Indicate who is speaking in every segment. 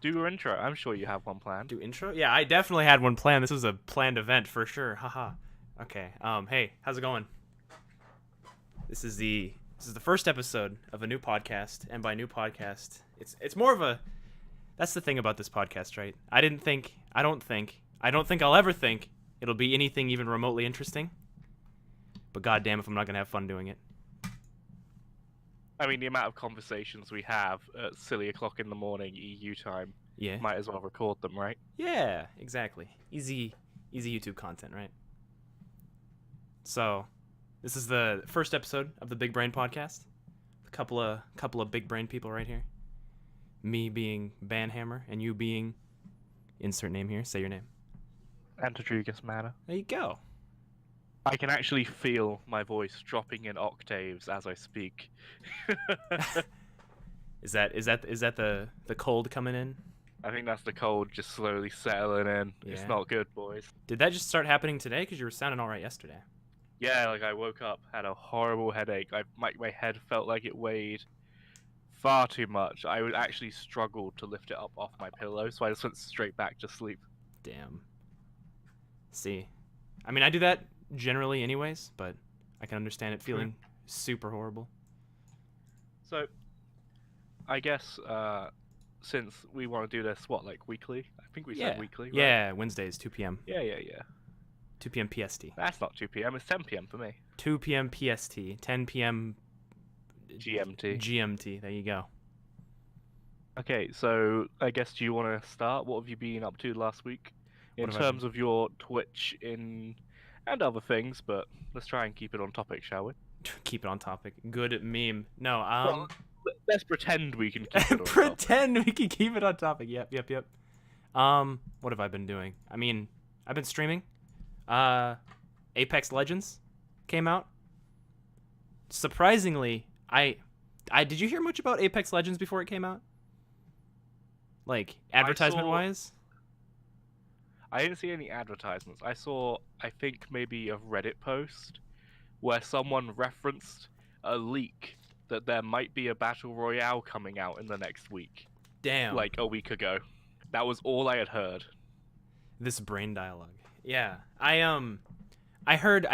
Speaker 1: Do your intro. I'm sure you have one planned.
Speaker 2: Do intro? Yeah, I definitely had one planned. This was a planned event for sure. Haha. Okay. Hey, how's it going? This is the first episode of a new podcast, and by new podcast, it's more of a. That's the thing about this podcast, right? I don't think I'll ever think it'll be anything even remotely interesting. But goddamn, if I'm not gonna have fun doing it.
Speaker 1: I mean, the amount of conversations we have at silly o'clock in the morning EU time,
Speaker 2: Yeah.
Speaker 1: might as well record them, right?
Speaker 2: Yeah, exactly. Easy YouTube content, right? So, this is the first episode of the Big Brain Podcast. A couple of big brain people right here. Me being Bann, and you being insert name here. Say your name.
Speaker 1: Antidrugus Manor.
Speaker 2: There you go.
Speaker 1: I can actually feel my voice dropping in octaves as I speak.
Speaker 2: Is that the cold coming in?
Speaker 1: I think that's the cold just slowly settling in.
Speaker 2: Yeah.
Speaker 1: It's not good, boys.
Speaker 2: Did that just start happening today? Because you were sounding all right yesterday.
Speaker 1: Yeah, like I woke up, had a horrible headache. My head felt like it weighed far too much. I would actually struggle to lift it up off my pillow, so I just went straight back to sleep.
Speaker 2: Damn. See, I mean, I do that generally anyways, but I can understand it feeling super horrible.
Speaker 1: So, I guess since we want to do this, like weekly? I think we said weekly, right?
Speaker 2: Yeah, Wednesdays, 2 p.m.
Speaker 1: Yeah.
Speaker 2: 2 p.m. PST.
Speaker 1: That's not 2 p.m., it's 10 p.m. for me.
Speaker 2: 2 p.m. PST, 10 p.m. GMT, there you go.
Speaker 1: Okay, so I guess do you want to start? What have you been up to last week? In terms of your Twitch and other things, but let's try and keep it on topic, shall we?
Speaker 2: Keep it on topic. Good meme. No,
Speaker 1: Well, let's pretend we can keep it on
Speaker 2: pretend we can keep it on topic. Yep. What have I been doing? I mean, I've been streaming. Apex Legends came out. Surprisingly, I did you hear much about Apex Legends before it came out? Like advertisement wise?
Speaker 1: I didn't see any advertisements. I saw, I think, maybe a Reddit post where someone referenced a leak that there might be a battle royale coming out in the next week.
Speaker 2: Damn.
Speaker 1: Like a week ago. That was all I had heard.
Speaker 2: This brain dialogue. Yeah. I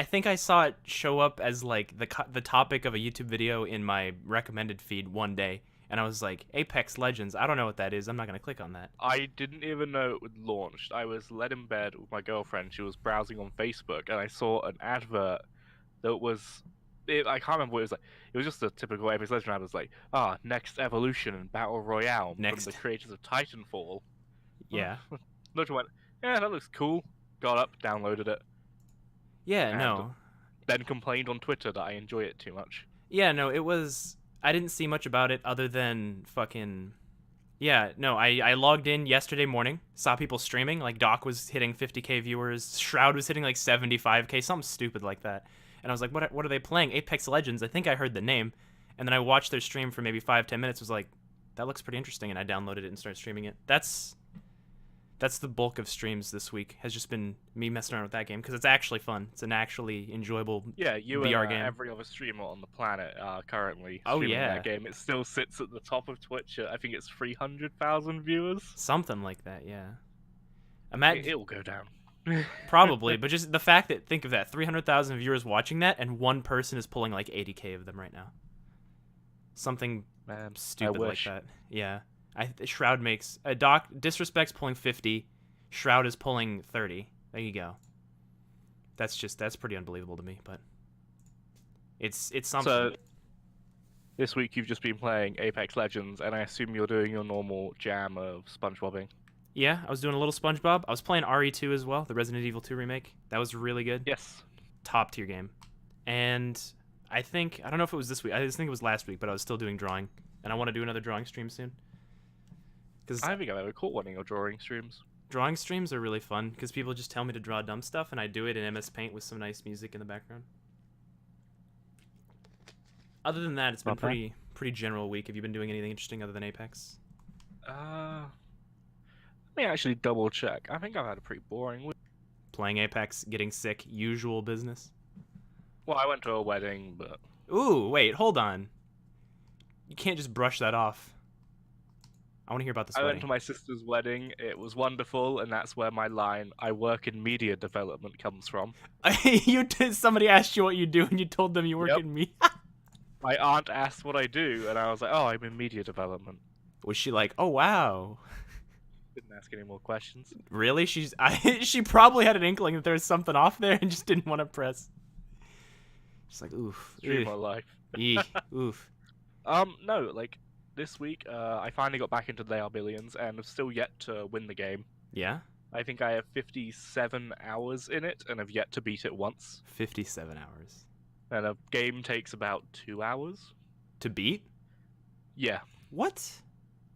Speaker 2: think I saw it show up as like the topic of a YouTube video in my recommended feed one day. And I was like, Apex Legends, I don't know what that is. I'm not going to click on that.
Speaker 1: I didn't even know it would launched. I was led in bed with my girlfriend. She was browsing on Facebook, and I saw an advert that was... I can't remember what it was like. It was just a typical Apex Legends ad. It was like, next evolution in Battle Royale from the creators of Titanfall.
Speaker 2: Yeah.
Speaker 1: Looked and went, yeah, that looks cool. Got up, downloaded it.
Speaker 2: Yeah, no.
Speaker 1: Then complained on Twitter that I enjoy it too much.
Speaker 2: Yeah, no, it was... I didn't see much about it other than fucking... Yeah, no, I logged in yesterday morning, saw people streaming, like Doc was hitting 50k viewers, Shroud was hitting like 75k, something stupid like that. And I was like, what are they playing? Apex Legends, I think I heard the name. And then I watched their stream for maybe 5-10 minutes, was like, that looks pretty interesting, and I downloaded it and started streaming it. That's the bulk of streams this week, has just been me messing around with that game, because it's actually fun. It's an actually enjoyable VR game.
Speaker 1: Every other streamer on the planet are currently streaming that game. It still sits at the top of Twitch at, I think it's 300,000 viewers.
Speaker 2: Something like that, yeah.
Speaker 1: It'll go down.
Speaker 2: Probably, but just the fact that, think of that, 300,000 viewers watching that, and one person is pulling like 80k of them right now. Something stupid like that. Yeah. Shroud makes Doc Disrespect's pulling 50, Shroud is pulling 30. There you go. That's pretty unbelievable to me, but it's something.
Speaker 1: So this week you've just been playing Apex Legends, and I assume you're doing your normal jam of SpongeBobbing.
Speaker 2: Yeah, I was doing a little SpongeBob. I was playing RE2 as well, the Resident Evil 2 remake. That was really good.
Speaker 1: Yes.
Speaker 2: Top tier game. And I don't know if it was this week. I just think it was last week, but I was still doing drawing, and I want to do another drawing stream soon.
Speaker 1: I think I've ever caught one of your drawing streams.
Speaker 2: Drawing streams are really fun because people just tell me to draw dumb stuff, and I do it in MS Paint with some nice music in the background. Other than that, it's been pretty general week. Have you been doing anything interesting other than Apex?
Speaker 1: Let me actually double check. I think I've had a pretty boring week.
Speaker 2: Playing Apex, getting sick, usual business.
Speaker 1: Well, I went to a wedding, but...
Speaker 2: Ooh, wait, hold on. You can't just brush that off. I want to hear about this
Speaker 1: I went
Speaker 2: wedding.
Speaker 1: to my sister's wedding. It was wonderful, and that's where my line "I work in media development" comes from.
Speaker 2: You did. Somebody asked you what you do, and you told them you work
Speaker 1: Yep.
Speaker 2: in me.
Speaker 1: My aunt asked what I do, and I was like, "Oh, I'm in media development."
Speaker 2: Was she like, "Oh wow"?
Speaker 1: Didn't ask any more questions.
Speaker 2: Really? She probably had an inkling that there was something off there and just didn't want to press. She's like, oof,
Speaker 1: Stream my life.
Speaker 2: oof.
Speaker 1: No, like this week, I finally got back into They Are Billions, and have still yet to win the game.
Speaker 2: Yeah.
Speaker 1: I think I have 57 hours in it, and have yet to beat it once.
Speaker 2: 57 hours
Speaker 1: And a game takes about 2 hours.
Speaker 2: to beat.
Speaker 1: Yeah,
Speaker 2: What?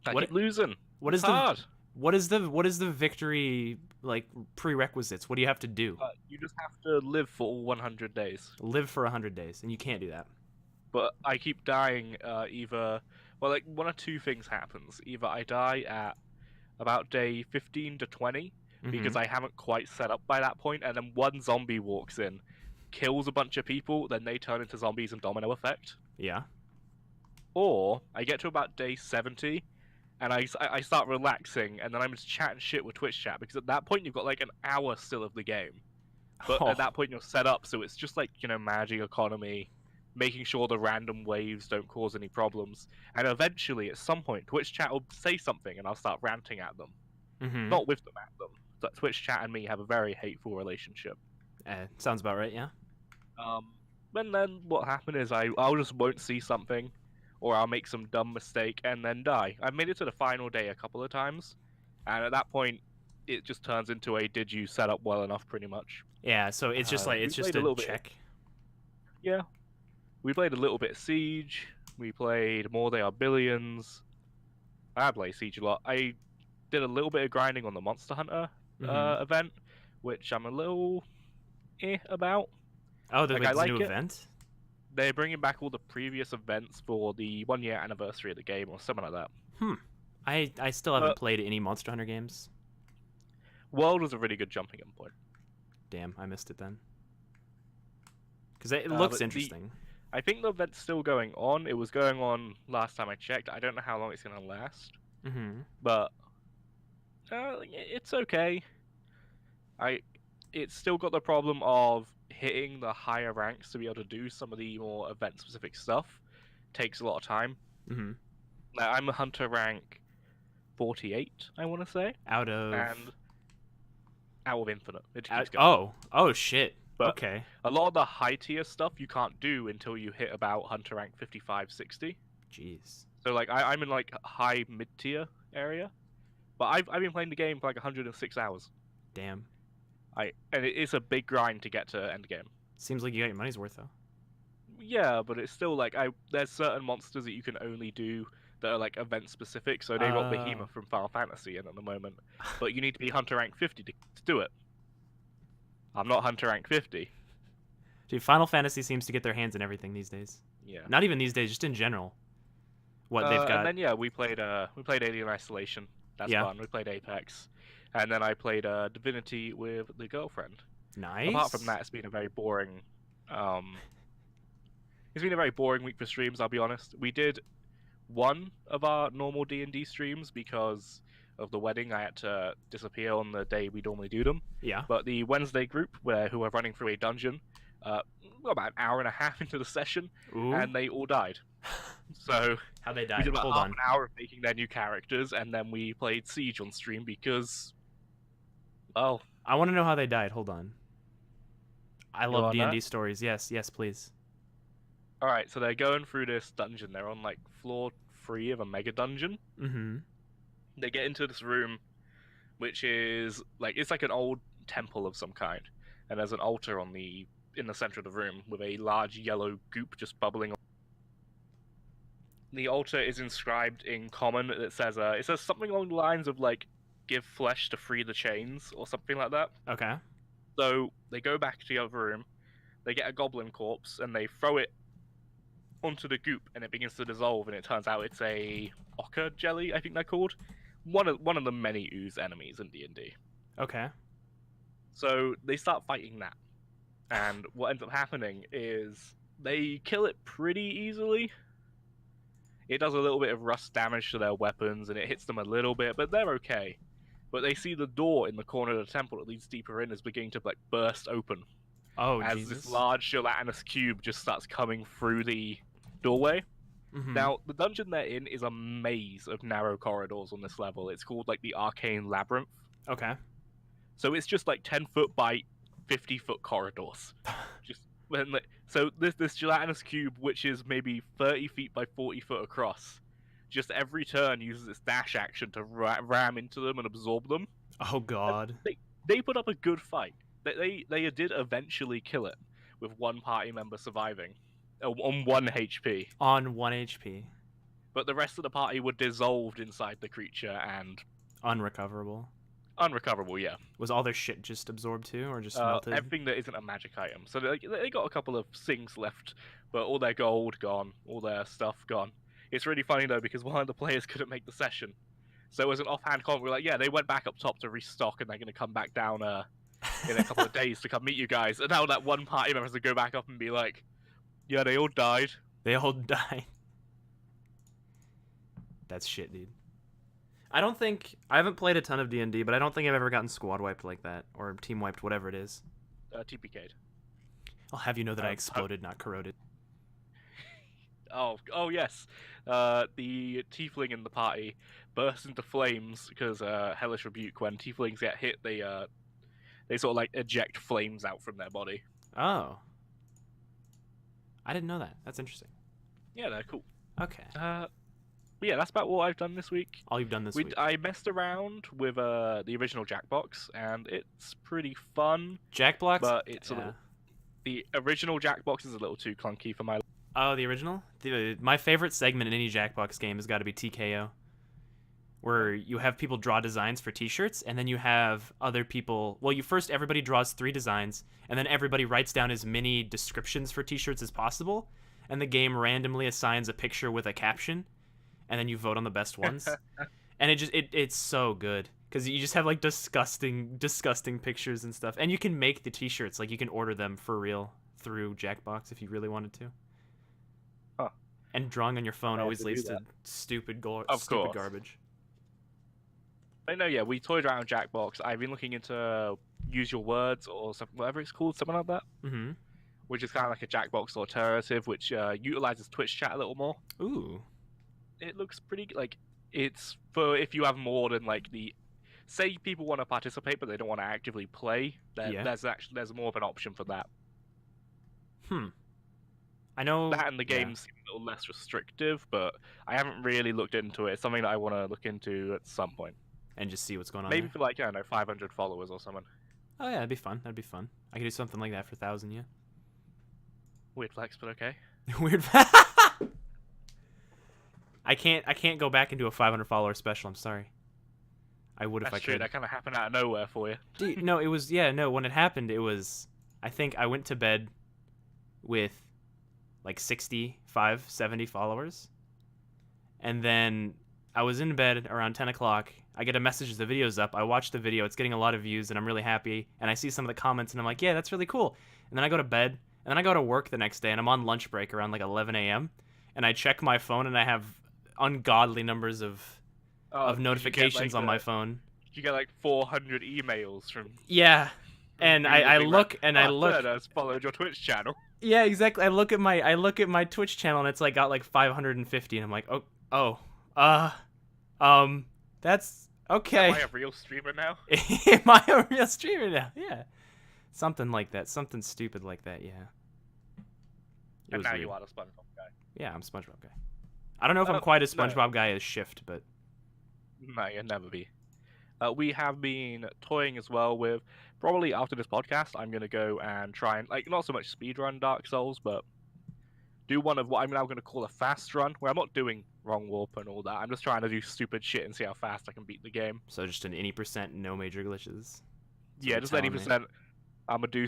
Speaker 1: I
Speaker 2: What?
Speaker 1: keep losing.
Speaker 2: What
Speaker 1: It's
Speaker 2: is the?
Speaker 1: hard.
Speaker 2: What is the victory like prerequisites? What do you have to do?
Speaker 1: You just have to live for all 100 days.
Speaker 2: Live for 100 days, and you can't do that.
Speaker 1: But I keep dying. Either, well, like one or two things happens. Either I die at about day 15 to 20 because I haven't quite set up by that point, and then one zombie walks in, kills a bunch of people, then they turn into zombies and domino effect.
Speaker 2: Yeah.
Speaker 1: Or I get to about day 70, and I start relaxing, and then I'm just chatting shit with Twitch chat, because at that point you've got like an hour still of the game. But
Speaker 2: Oh.
Speaker 1: at that point you're set up, so it's just like, managing economy, making sure the random waves don't cause any problems. And eventually, at some point, Twitch chat will say something, and I'll start ranting at them. Not with them, at them. But Twitch chat and me have a very hateful relationship.
Speaker 2: Sounds about right. Yeah.
Speaker 1: And then what happened is I'll just won't see something, or I'll make some dumb mistake and then die. I've made it to the final day a couple of times, and at that point, it just turns into a "did you set up well enough?" pretty much.
Speaker 2: Yeah. So it's just like it's
Speaker 1: we
Speaker 2: just
Speaker 1: played a
Speaker 2: a
Speaker 1: little bit.
Speaker 2: check.
Speaker 1: Yeah, we played a little bit of Siege. We played more They Are Billions. I play Siege a lot. I did a little bit of grinding on the Monster Hunter event, which I'm a little about.
Speaker 2: Oh, there's
Speaker 1: Like, I
Speaker 2: this
Speaker 1: like
Speaker 2: new
Speaker 1: it.
Speaker 2: event.
Speaker 1: They're bringing back all the previous events for the 1 year anniversary of the game or something like that.
Speaker 2: I still haven't played any Monster Hunter games.
Speaker 1: World was a really good jumping in point.
Speaker 2: Damn, I missed it then. Because it looks
Speaker 1: but
Speaker 2: interesting.
Speaker 1: I think the event's still going on. It was going on last time I checked. I don't know how long it's going to last. But it's okay. It's still got the problem of hitting the higher ranks to be able to do some of the more event-specific stuff. Takes a lot of time. Like, I'm a hunter rank 48, I want to say.
Speaker 2: Out of
Speaker 1: infinite. It keeps going.
Speaker 2: Oh shit.
Speaker 1: But
Speaker 2: okay.
Speaker 1: A lot of the high tier stuff you can't do until you hit about hunter rank 55, 60.
Speaker 2: Jeez.
Speaker 1: So like I'm in like high mid tier area, but I've been playing the game for like 106 hours.
Speaker 2: Damn.
Speaker 1: And it is a big grind to get to end game.
Speaker 2: Seems like you got your money's worth though.
Speaker 1: Yeah, but it's still like there's certain monsters that you can only do that are like event specific. So they got Behemoth from Final Fantasy in at the moment, but you need to be hunter rank 50 to do it. I'm not hunter rank 50.
Speaker 2: Dude, Final Fantasy seems to get their hands in everything these days.
Speaker 1: Yeah.
Speaker 2: Not even these days, just in general. What they've got.
Speaker 1: And then we played Alien Isolation. That's fun. We played Apex, and then I played Divinity with the girlfriend.
Speaker 2: Nice.
Speaker 1: Apart from that, it's been a very boring. It's been a very boring week for streams. I'll be honest. We did one of our normal D&D streams because of the wedding. I had to disappear on the day we normally do them.
Speaker 2: Yeah.
Speaker 1: But the Wednesday group, who are running through a dungeon, about an hour and a half into the session, and they all died. So
Speaker 2: how they died?
Speaker 1: We did about
Speaker 2: Hold
Speaker 1: half
Speaker 2: on.
Speaker 1: an hour of making their new characters, and then we played Siege on stream because, well,
Speaker 2: I want to know how they died. Hold on. I love D&D
Speaker 1: that?
Speaker 2: stories. Yes, please.
Speaker 1: All right, so they're going through this dungeon. They're on like floor 3 of a mega dungeon. They get into this room, which is like it's like an old temple of some kind, and there's an altar in the center of the room with a large yellow goop just bubbling. The altar is inscribed in common. It says something along the lines of like, "Give flesh to free the chains" or something like that.
Speaker 2: Okay.
Speaker 1: So they go back to the other room. They get a goblin corpse and they throw it onto the goop, and it begins to dissolve. And it turns out it's a ochre jelly, I think they're called. One of the many ooze enemies in D&D.
Speaker 2: Okay.
Speaker 1: So they start fighting that, and what ends up happening is they kill it pretty easily. It does a little bit of rust damage to their weapons, and it hits them a little bit, but they're okay. But they see the door in the corner of the temple that leads deeper in is beginning to like burst open
Speaker 2: Oh,
Speaker 1: as this
Speaker 2: Jesus.
Speaker 1: large gelatinous cube just starts coming through the doorway.
Speaker 2: Mm-hmm.
Speaker 1: Now, the dungeon they're in is a maze of narrow corridors on this level. It's called like the Arcane Labyrinth.
Speaker 2: Okay.
Speaker 1: So it's just like 10-foot by 50-foot corridors. Just so this gelatinous cube, which is maybe 30 feet by 40 foot across, just every turn uses its dash action to ram into them and absorb them.
Speaker 2: Oh, God.
Speaker 1: They put up a good fight. They did eventually kill it, with one party member surviving on 1 HP.
Speaker 2: On 1 HP.
Speaker 1: But the rest of the party were dissolved inside the creature and
Speaker 2: Unrecoverable.
Speaker 1: unrecoverable. Yeah,
Speaker 2: Was all their shit just absorbed too, or just melted?
Speaker 1: everything that isn't a magic item. So they got a couple of things left, but all their gold gone, all their stuff gone. It's really funny though because one of the players couldn't make the session, so as an offhand comment, we're like, yeah, they went back up top to restock, and they're going to come back down in a couple of days to come meet you guys. And now that one party member has to go back up and be like, yeah, they all died.
Speaker 2: They all died. That's shit, dude. I haven't played a ton of D&D, but I don't think I've ever gotten squad wiped like that, or team wiped, whatever it is.
Speaker 1: TPK'd.
Speaker 2: I'll have you know that I exploded, not corroded.
Speaker 1: Oh yes. The tiefling in the party bursts into flames because hellish rebuke. When tieflings get hit, they sort of like eject flames out from their body.
Speaker 2: Oh. I didn't know that. That's interesting.
Speaker 1: Yeah, they're cool.
Speaker 2: Okay.
Speaker 1: But yeah, that's about what I've done this week.
Speaker 2: All you've done this week.
Speaker 1: I messed around with the original Jackbox, and it's pretty fun.
Speaker 2: Jackbox?
Speaker 1: But it's a little. The original Jackbox is a little too clunky for my.
Speaker 2: Oh, the original? My favorite segment in any Jackbox game has got to be TKO, where you have people draw designs for T-shirts, and then you have other people. Well, everybody draws 3 designs, and then everybody writes down as many descriptions for T-shirts as possible, and the game randomly assigns a picture with a caption, and then you vote on the best ones. And it's so good because you just have like disgusting pictures and stuff, and you can make the T-shirts, like you can order them for real through Jackbox if you really wanted to.
Speaker 1: Huh.
Speaker 2: And drawing on your phone always leads to stupid garbage.
Speaker 1: I know, yeah, we toyed around Jackbox. I've been looking into Use Your Words or something, whatever it's called, something like that.
Speaker 2: Mm-hmm.
Speaker 1: Which is kind of like a Jackbox alternative, which utilizes Twitch chat a little more.
Speaker 2: Ooh.
Speaker 1: It looks pretty like it's for if you have more than like say people want to participate but they don't want to actively play. There's more of an option for that.
Speaker 2: I know
Speaker 1: that, and the game seems a little less restrictive, but I haven't really looked into it. It's something that I want to look into at some point
Speaker 2: and just see what's going on.
Speaker 1: Maybe for like 500 followers or something.
Speaker 2: Oh yeah, that'd be fun. I could do something like that for 1,000. Yeah.
Speaker 1: Weird flex, but okay.
Speaker 2: Weird. I can't go back and do a 500 follower special. I'm sorry. I would if I could.
Speaker 1: That kind of happened out of nowhere for you.
Speaker 2: Dude, no, it was when it happened, it was. I think I went to bed with like 65, 70 followers, and then I was in bed around 10 o'clock. I get a message, the video's up. I watch the video. It's getting a lot of views, and I'm really happy. And I see some of the comments, and I'm like, yeah, that's really cool. And then I go to bed, and then I go to work the next day, and I'm on lunch break around like 11 a.m. And I check my phone, and I have ungodly numbers of notifications on my phone.
Speaker 1: You get like 400 emails from.
Speaker 2: Yeah, and I look.
Speaker 1: Has followed your Twitch channel.
Speaker 2: Yeah, exactly. I look at my Twitch channel, and it's like got like 550, and I'm like, that's okay.
Speaker 1: Am I a real streamer now?
Speaker 2: Am I a real streamer now? Yeah, something like that. Something stupid like that. Yeah.
Speaker 1: And now you are the SpongeBob guy.
Speaker 2: Yeah, I'm SpongeBob guy. I don't know if I'm quite as SpongeBob guy as Shift, but
Speaker 1: no, you'll never be. We have been toying as well with, probably after this podcast, I'm going to go and try and, like, not so much speedrun Dark Souls, but do one of what I'm now going to call a fast run, where I'm not doing wrong warp and all that. I'm just trying to do stupid shit and see how fast I can beat the game.
Speaker 2: So just an any percent, no major glitches.
Speaker 1: Yeah, just 80%. I'm gonna do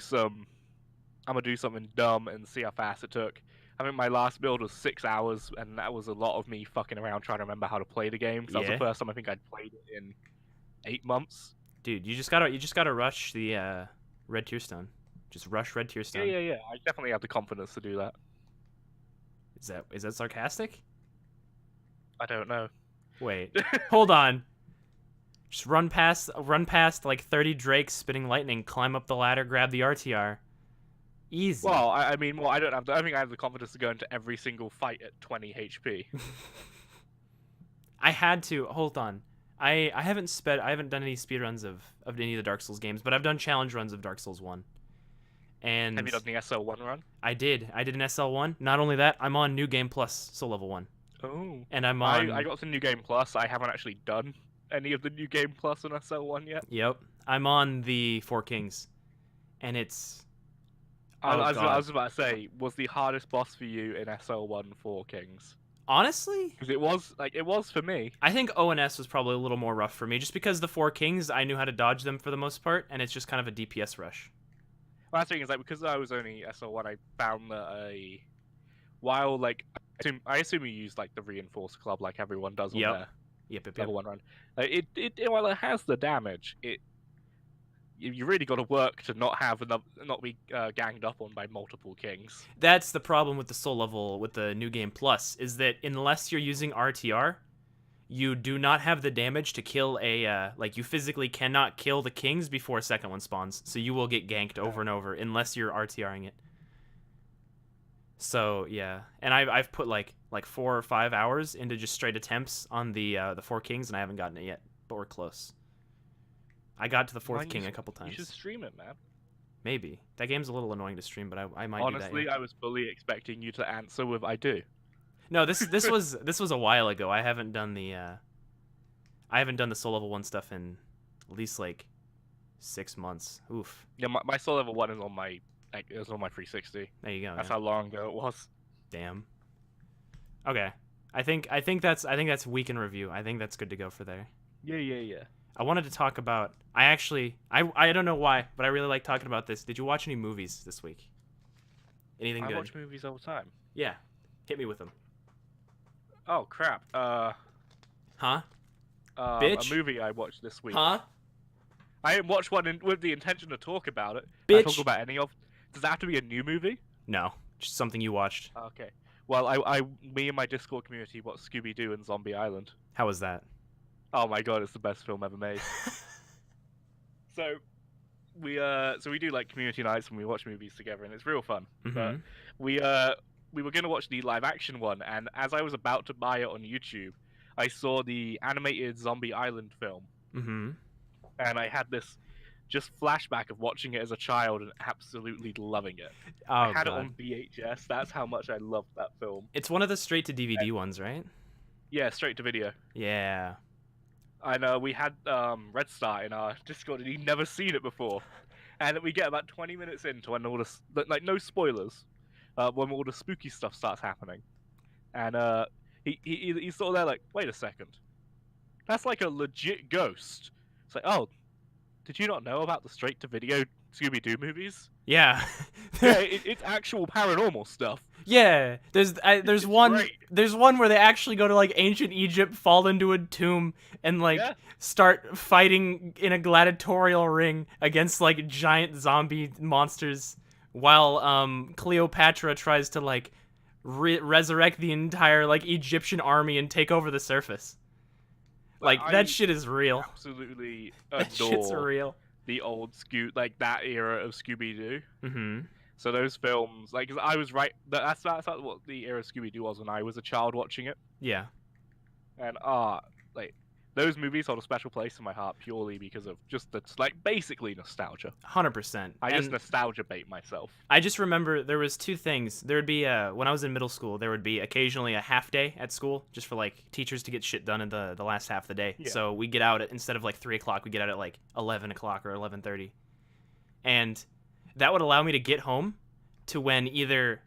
Speaker 1: something dumb and see how fast it took. I think my last build was 6 hours, and that was a lot of me fucking around trying to remember how to play the game. That was the first time I think I'd played it in 8 months.
Speaker 2: Dude, you just gotta rush the Red Tear Stone. Just rush Red Tear Stone.
Speaker 1: Yeah. I definitely have the confidence to do that.
Speaker 2: Is that sarcastic?
Speaker 1: I don't know.
Speaker 2: Wait, hold on. Just run past like 30 drakes spitting lightning, climb up the ladder, grab the RTR. Easy.
Speaker 1: Well, I mean, well, I don't have. I think I have the confidence to go into every single fight at 20 HP.
Speaker 2: I had to hold on. I haven't done any speedruns of any of the Dark Souls games, but I've done challenge runs of Dark Souls 1. And
Speaker 1: Have you done the SL1 run?
Speaker 2: I did an SL1. Not only that, I'm on New Game Plus Soul Level 1.
Speaker 1: Oh.
Speaker 2: And I'm on
Speaker 1: I got the New Game Plus. I haven't actually done any of the New Game Plus on SL1 yet.
Speaker 2: Yep. I'm on the Four Kings. And it's
Speaker 1: I
Speaker 2: God.
Speaker 1: was about to say, was the hardest boss for you in SL1 Four Kings?
Speaker 2: Honestly,
Speaker 1: Because it was for me.
Speaker 2: I think ONS was probably a little more rough for me, just because the Four Kings, I knew how to dodge them for the most part, and it's just kind of a DPS rush.
Speaker 1: Well, that's the thing is, like, because I was only SL1, I found that while, like, I assume you use, like, the Reinforced Club like everyone does on their
Speaker 2: Yep.
Speaker 1: level 1 run. Like, while it has the damage, you really got to work to not be ganged up on by multiple kings.
Speaker 2: That's the problem with the Soul Level, with the New Game Plus, is that unless you're using RTR, you do not have the damage to kill you physically cannot kill the kings before a second one spawns, so you will get ganked over and over unless you're RTRing it. So yeah, and I've put like 4 or 5 hours into just straight attempts on the Four Kings, and I haven't gotten it yet, but we're close. I got to the fourth king a couple times.
Speaker 1: You should stream it, man.
Speaker 2: Maybe. That game's a little annoying to stream, but I might
Speaker 1: Honestly,
Speaker 2: do that. Yeah.
Speaker 1: I was fully expecting you to answer with "I do."
Speaker 2: No, this was a while ago. I haven't done the Soul Level 1 stuff in at least like 6 months. Oof.
Speaker 1: Yeah, my Soul Level 1 is on my 360.
Speaker 2: There you go.
Speaker 1: That's how long ago it was.
Speaker 2: Damn. Okay. I think that's week in review. I think that's good to go for there.
Speaker 1: Yeah.
Speaker 2: I wanted to talk about. I don't know why, but I really like talking about this. Did you watch any movies this week? Anything good?
Speaker 1: I watch movies all the time.
Speaker 2: Yeah. Hit me with them.
Speaker 1: Oh crap.
Speaker 2: Huh?
Speaker 1: Bitch? A movie I watched this week.
Speaker 2: Huh?
Speaker 1: I didn't watch one with the intention to talk about it.
Speaker 2: Bitch.
Speaker 1: I talk about any of. Does that have to be a new movie?
Speaker 2: No, just something you watched.
Speaker 1: Okay. Well, me and my Discord community watched Scooby-Doo and Zombie Island.
Speaker 2: How was that?
Speaker 1: Oh my god, it's the best film ever made. So we do like community nights when we watch movies together, and it's real fun.
Speaker 2: Mm-hmm.
Speaker 1: But we were gonna watch the live action one, and as I was about to buy it on YouTube, I saw the animated Zombie Island film,
Speaker 2: Mm-hmm.
Speaker 1: and I had this just flashback of watching it as a child and absolutely loving it.
Speaker 2: Oh,
Speaker 1: I had
Speaker 2: God.
Speaker 1: it on VHS. That's how much I loved that film.
Speaker 2: It's one of the straight to DVD ones, right?
Speaker 1: Yeah, straight to video.
Speaker 2: Yeah.
Speaker 1: And we had Red Star in our Discord, and he'd never seen it before. And we get about 20 minutes into when all the no spoilers, when all the spooky stuff starts happening, and he's sort of there like, wait a second, that's like a legit ghost. It's like, oh, did you not know about the straight to video Scooby-Doo movies?
Speaker 2: Yeah.
Speaker 1: Yeah, it's actual paranormal stuff.
Speaker 2: Yeah, there's one
Speaker 1: great.
Speaker 2: there's one where they actually go to like ancient Egypt, fall into a tomb, and like start fighting in a gladiatorial ring against like giant zombie monsters, while Cleopatra tries to like resurrect the entire like Egyptian army and take over the surface. Like that shit is real.
Speaker 1: Absolutely
Speaker 2: That shit's
Speaker 1: adore
Speaker 2: real.
Speaker 1: the old like that era of Scooby-Doo.
Speaker 2: Mm-hmm.
Speaker 1: So those films, like, 'cause I was right. That's what the era of Scooby-Doo was when I was a child watching it.
Speaker 2: Yeah.
Speaker 1: And like those movies hold a special place in my heart purely because of just the basically nostalgia.
Speaker 2: 100%.
Speaker 1: I just nostalgia bait myself.
Speaker 2: I just remember there was 2 things. There would be when I was in middle school, there would be occasionally a half day at school just for like teachers to get shit done in the last half of the day.
Speaker 1: Yeah.
Speaker 2: So we get out at, instead of like 3 o'clock, we get out at like 11 o'clock or 11:30, and that would allow me to get home to when either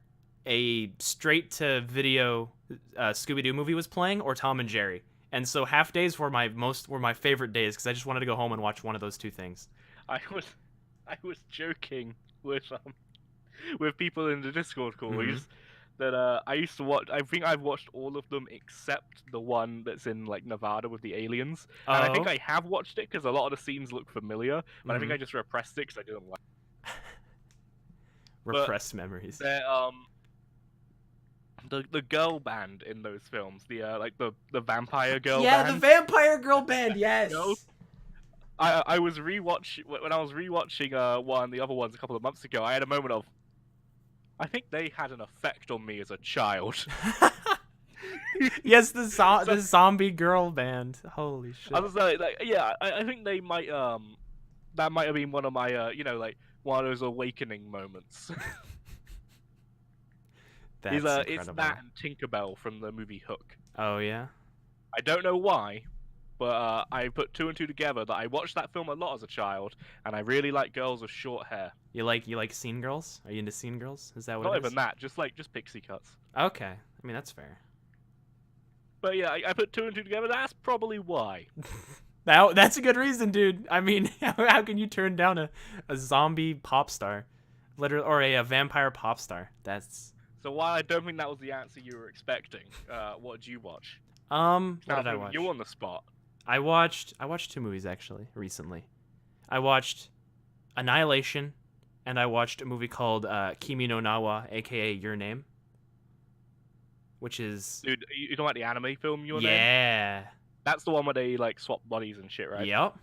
Speaker 2: a straight to video Scooby-Doo movie was playing or Tom and Jerry. And so half days were my favorite days because I just wanted to go home and watch one of those 2 things.
Speaker 1: I was joking with people in the Discord call.
Speaker 2: Mhm.
Speaker 1: That I used to watch. I think I've watched all of them except the one that's in like Nevada with the aliens. And I think
Speaker 2: Oh.
Speaker 1: I have watched it because a lot of the scenes look familiar. But I think
Speaker 2: Mhm.
Speaker 1: I just repressed it because I didn't like.
Speaker 2: Repressed memories.
Speaker 1: the girl band in those films, the like the vampire girl
Speaker 2: Yeah, the
Speaker 1: band.
Speaker 2: vampire girl band.
Speaker 1: Girls.
Speaker 2: Yes.
Speaker 1: I was when I was rewatching one the other ones a couple of months ago. I had a moment of, I think they had an effect on me as a child.
Speaker 2: Yes,
Speaker 1: So
Speaker 2: the zombie girl band. Holy
Speaker 1: I
Speaker 2: shit.
Speaker 1: was like yeah, I think they might that might have been one of my like one of those awakening moments.
Speaker 2: That's
Speaker 1: It's that
Speaker 2: incredible.
Speaker 1: and Tinkerbell from the movie Hook.
Speaker 2: Oh yeah.
Speaker 1: I don't know why, but I put two and two together that I watched that film a lot as a child, and I really like girls with short hair.
Speaker 2: You like scene girls? Are you into scene girls? Is that what
Speaker 1: Not
Speaker 2: it
Speaker 1: even
Speaker 2: is?
Speaker 1: that, just pixie cuts.
Speaker 2: Okay. I mean, that's fair.
Speaker 1: But yeah, I put two and two together. That's probably why.
Speaker 2: That's a good reason, dude. I mean, how can you turn down a zombie pop star, literally, or a vampire pop star? That's
Speaker 1: So while I don't think that was the answer you were expecting, what did you watch?
Speaker 2: What
Speaker 1: Now
Speaker 2: did I
Speaker 1: putting
Speaker 2: watch?
Speaker 1: you on the spot.
Speaker 2: I watched two movies actually recently. I watched Annihilation, and I watched a movie called Kimi no Nawa, aka Your Name, which is
Speaker 1: Dude, you talking about the anime film Your Name?
Speaker 2: yeah,
Speaker 1: That's the one where they like swap bodies and shit, right?
Speaker 2: yep.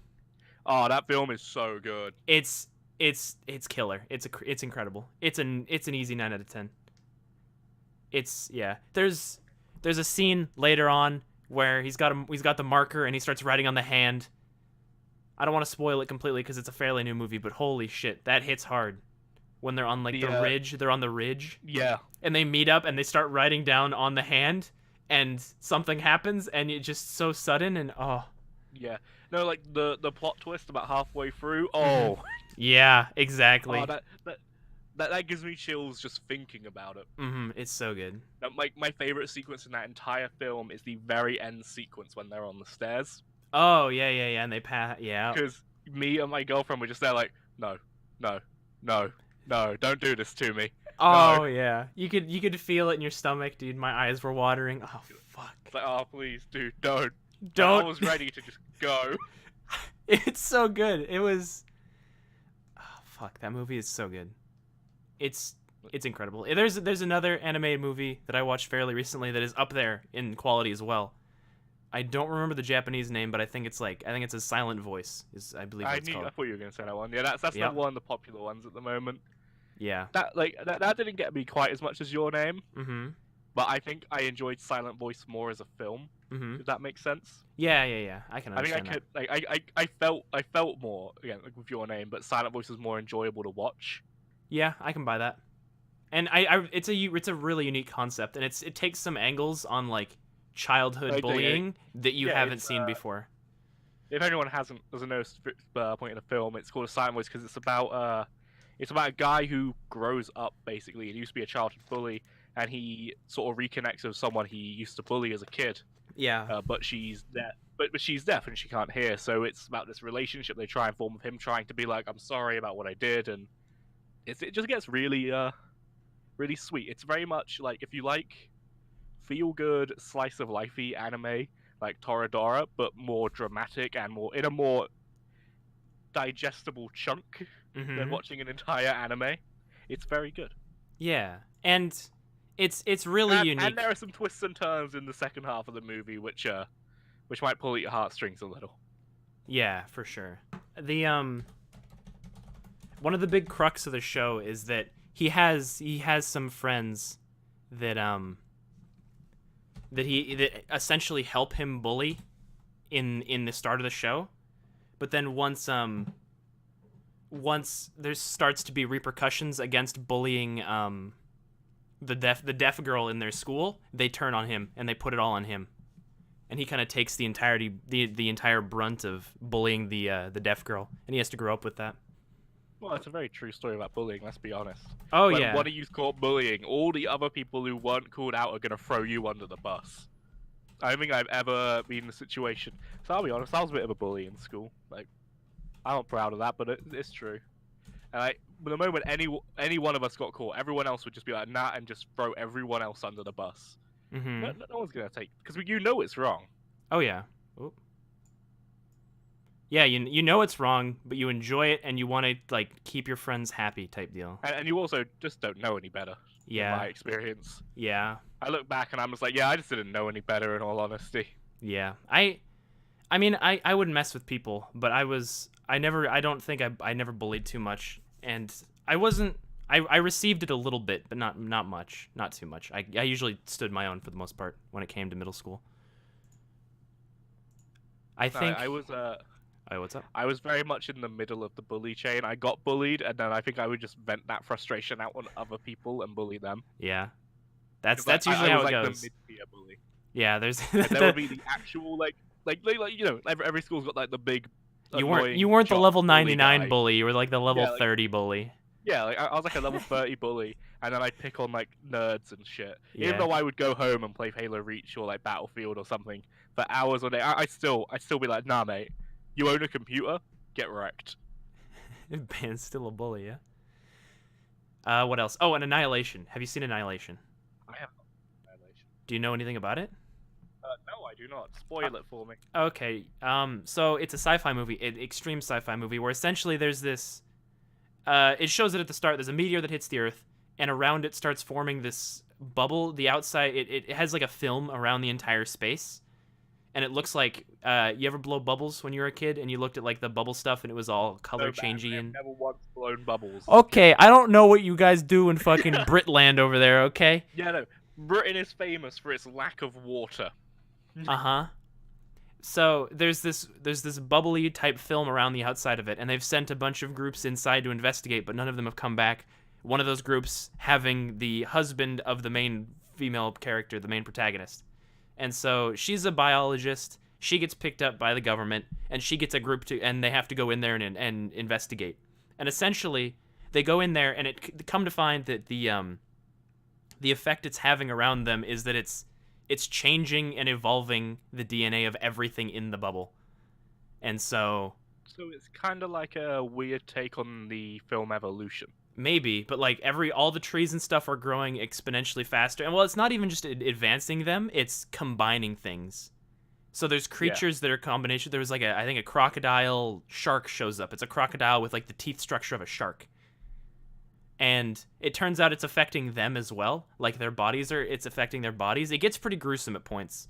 Speaker 1: Oh, that film is so good.
Speaker 2: It's killer. It's incredible. It's an easy 9 out of 10. It's yeah. There's a scene later on where he's got the marker and he starts writing on the hand. I don't want to spoil it completely because it's a fairly new movie, but holy shit, that hits hard. When they're on like the ridge, they're on the ridge,
Speaker 1: Yeah.
Speaker 2: and they meet up and they start writing down on the hand, and something happens and it's just so sudden and oh.
Speaker 1: Yeah. No, like the plot twist about halfway through.
Speaker 2: Mhm.
Speaker 1: Oh.
Speaker 2: Yeah, exactly.
Speaker 1: Oh, that gives me chills just thinking about it.
Speaker 2: It's so good.
Speaker 1: My favorite sequence in that entire film is the very end sequence when they're on the stairs.
Speaker 2: Oh yeah, and they yeah.
Speaker 1: Because me and my girlfriend were just there like, no, no, no, no, don't do this to me.
Speaker 2: Oh
Speaker 1: No.
Speaker 2: yeah, you could feel it in your stomach, dude. My eyes were watering. Oh fuck.
Speaker 1: It's like, oh please, dude, don't.
Speaker 2: Don't.
Speaker 1: I was ready to just go.
Speaker 2: It's so good. It was. Oh, fuck, that movie is so good. It's incredible. There's another animated movie that I watched fairly recently that is up there in quality as well. I don't remember the Japanese name, but I think it's a Silent Voice. I believe
Speaker 1: I
Speaker 2: it's called.
Speaker 1: thought you were gonna say that one. Yeah, that's
Speaker 2: Yep.
Speaker 1: one of the popular ones at the moment.
Speaker 2: Yeah.
Speaker 1: That didn't get me quite as much as Your Name,
Speaker 2: Mm-hmm.
Speaker 1: but I think I enjoyed Silent Voice more as a film.
Speaker 2: Mm-hmm.
Speaker 1: If that makes sense.
Speaker 2: Yeah. I can
Speaker 1: I think
Speaker 2: understand
Speaker 1: I felt more again like with Your Name, but Silent Voice was more enjoyable to watch.
Speaker 2: Yeah, I can buy that. And it's a really unique concept, and it takes some angles on like childhood bullying that you haven't seen before.
Speaker 1: If anyone doesn't know point in the film, it's called a Silent Voice because it's about a guy who grows up basically. He used to be a childhood bully, and he sort of reconnects with someone he used to bully as a kid.
Speaker 2: Yeah.
Speaker 1: But she's deaf. But she's deaf and she can't hear. So it's about this relationship they try and form with him, trying to be like, I'm sorry about what I did, and it just gets really really sweet. It's very much like if you like feel good slice of lifey anime like Toradora, but more dramatic and more in a more digestible chunk than watching an entire anime. It's very good.
Speaker 2: Yeah, and it's really unique.
Speaker 1: And there are some twists and turns in the second half of the movie which might pull at your heartstrings a little.
Speaker 2: Yeah, for sure. The one of the big crux of the show is that he has some friends that that essentially help him bully in the start of the show, but then once there starts to be repercussions against bullying the deaf girl in their school, they turn on him and they put it all on him, and he kind of takes the entire brunt of bullying the deaf girl, and he has to grow up with that.
Speaker 1: Well, it's a very true story about bullying, let's be honest.
Speaker 2: Oh,
Speaker 1: when
Speaker 2: yeah.
Speaker 1: one of you's caught bullying, all the other people who weren't called out are going to throw you under the bus. I don't think I've ever been in a situation. So I'll be honest, I was a bit of a bully in school. Like, I'm not proud of that, but it's true. And the moment any one of us got caught, everyone else would just be like, nah, and just throw everyone else under the bus.
Speaker 2: Mm-hmm.
Speaker 1: No one's going to take... Because you know it's wrong.
Speaker 2: Oh, yeah. Oop. Yeah, you know it's wrong, but you enjoy it, and you want to like keep your friends happy type deal.
Speaker 1: And you also just don't know any better. in my
Speaker 2: Yeah.
Speaker 1: experience.
Speaker 2: Yeah.
Speaker 1: I look back and I'm just like, yeah, I just didn't know any better in all honesty.
Speaker 2: Yeah. I mean, I wouldn't mess with people, but I don't think I never bullied too much, and I wasn't. I received it a little bit, but not much, not too much. I usually stood my own for the most part when it came to middle school. I
Speaker 1: No,
Speaker 2: think. Oh, what's up?
Speaker 1: I was very much in the middle of the bully chain. I got bullied, and then I think I would just vent that frustration out on other people and bully them.
Speaker 2: Yeah, that's
Speaker 1: 'Cause
Speaker 2: usually
Speaker 1: I
Speaker 2: how
Speaker 1: was
Speaker 2: it
Speaker 1: like the
Speaker 2: goes.
Speaker 1: mid-tier bully.
Speaker 2: Yeah, there's
Speaker 1: Like there would
Speaker 2: the
Speaker 1: be the actual you know, every school's got like the big
Speaker 2: you
Speaker 1: annoying
Speaker 2: weren't the
Speaker 1: jock
Speaker 2: level
Speaker 1: bully
Speaker 2: 99
Speaker 1: guy.
Speaker 2: bully. You were like the level
Speaker 1: Yeah, like
Speaker 2: 30 bully.
Speaker 1: yeah, like I was like a level 30 bully, and then I'd pick on like nerds and shit. Even
Speaker 2: Yeah.
Speaker 1: though I would go home and play Halo Reach or like Battlefield or something for hours a day, I still be like, nah, mate, you own a computer, get wrecked.
Speaker 2: Bann's still a bully, yeah. What else? Oh, and Annihilation. Have you seen Annihilation?
Speaker 1: I have Annihilation.
Speaker 2: Do you know anything about it?
Speaker 1: No, I do not. Spoil it for me.
Speaker 2: Okay. So it's a sci-fi movie, an extreme sci-fi movie, where essentially there's this. It shows it at the start. There's a meteor that hits the Earth, and around it starts forming this bubble. The outside, it has like a film around the entire space, and it looks like you ever blow bubbles when you were a kid, and you looked at like the bubble stuff, and it was all color changey and.
Speaker 1: Never once blown bubbles.
Speaker 2: Okay, I don't know what you guys do in fucking Britland over there. Okay.
Speaker 1: Yeah, no. Britain is famous for its lack of water.
Speaker 2: Uh-huh. So there's this bubbly type film around the outside of it, and they've sent a bunch of groups inside to investigate, but none of them have come back. One of those groups having the husband of the main female character, the main protagonist. And so she's a biologist. She gets picked up by the government, and she gets a group and they have to go in there and investigate. And essentially, they go in there, and it come to find that the effect it's having around them is that it's changing and evolving the DNA of everything in the bubble. And so
Speaker 1: it's kind of like a weird take on the film Evolution.
Speaker 2: maybe, but like all the trees and stuff are growing exponentially faster. And well, it's not even just advancing them, it's combining things. So there's creatures that are combination. There was like I think a crocodile shark shows up. It's a crocodile with like the teeth structure of a shark. And it turns out it's affecting them as well. Like it's affecting their bodies. It gets pretty gruesome at points.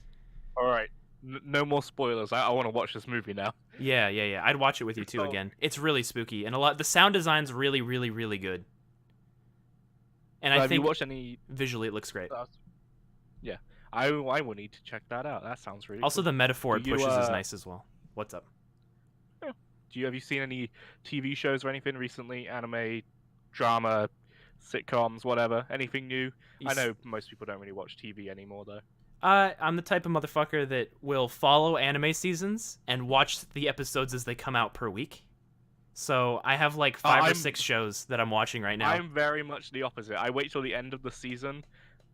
Speaker 1: All right, no more spoilers. I want to watch this movie now.
Speaker 2: Yeah. I'd watch it with you too again. It's really spooky, and the sound design's really, really, really good. And I
Speaker 1: have
Speaker 2: think
Speaker 1: you watched any
Speaker 2: visually it looks great.
Speaker 1: Yeah, I will need to check that out. That sounds really.
Speaker 2: Also,
Speaker 1: cool.
Speaker 2: the metaphor it pushes is nice as well. What's up?
Speaker 1: Have you seen any TV shows or anything recently? Anime, drama, sitcoms, whatever. Anything new? I know most people don't really watch TV anymore, though.
Speaker 2: I'm the type of motherfucker that will follow anime seasons and watch the episodes as they come out per week. So I have like 5 or 6 shows that I'm watching right now.
Speaker 1: I'm very much the opposite. I wait till the end of the season,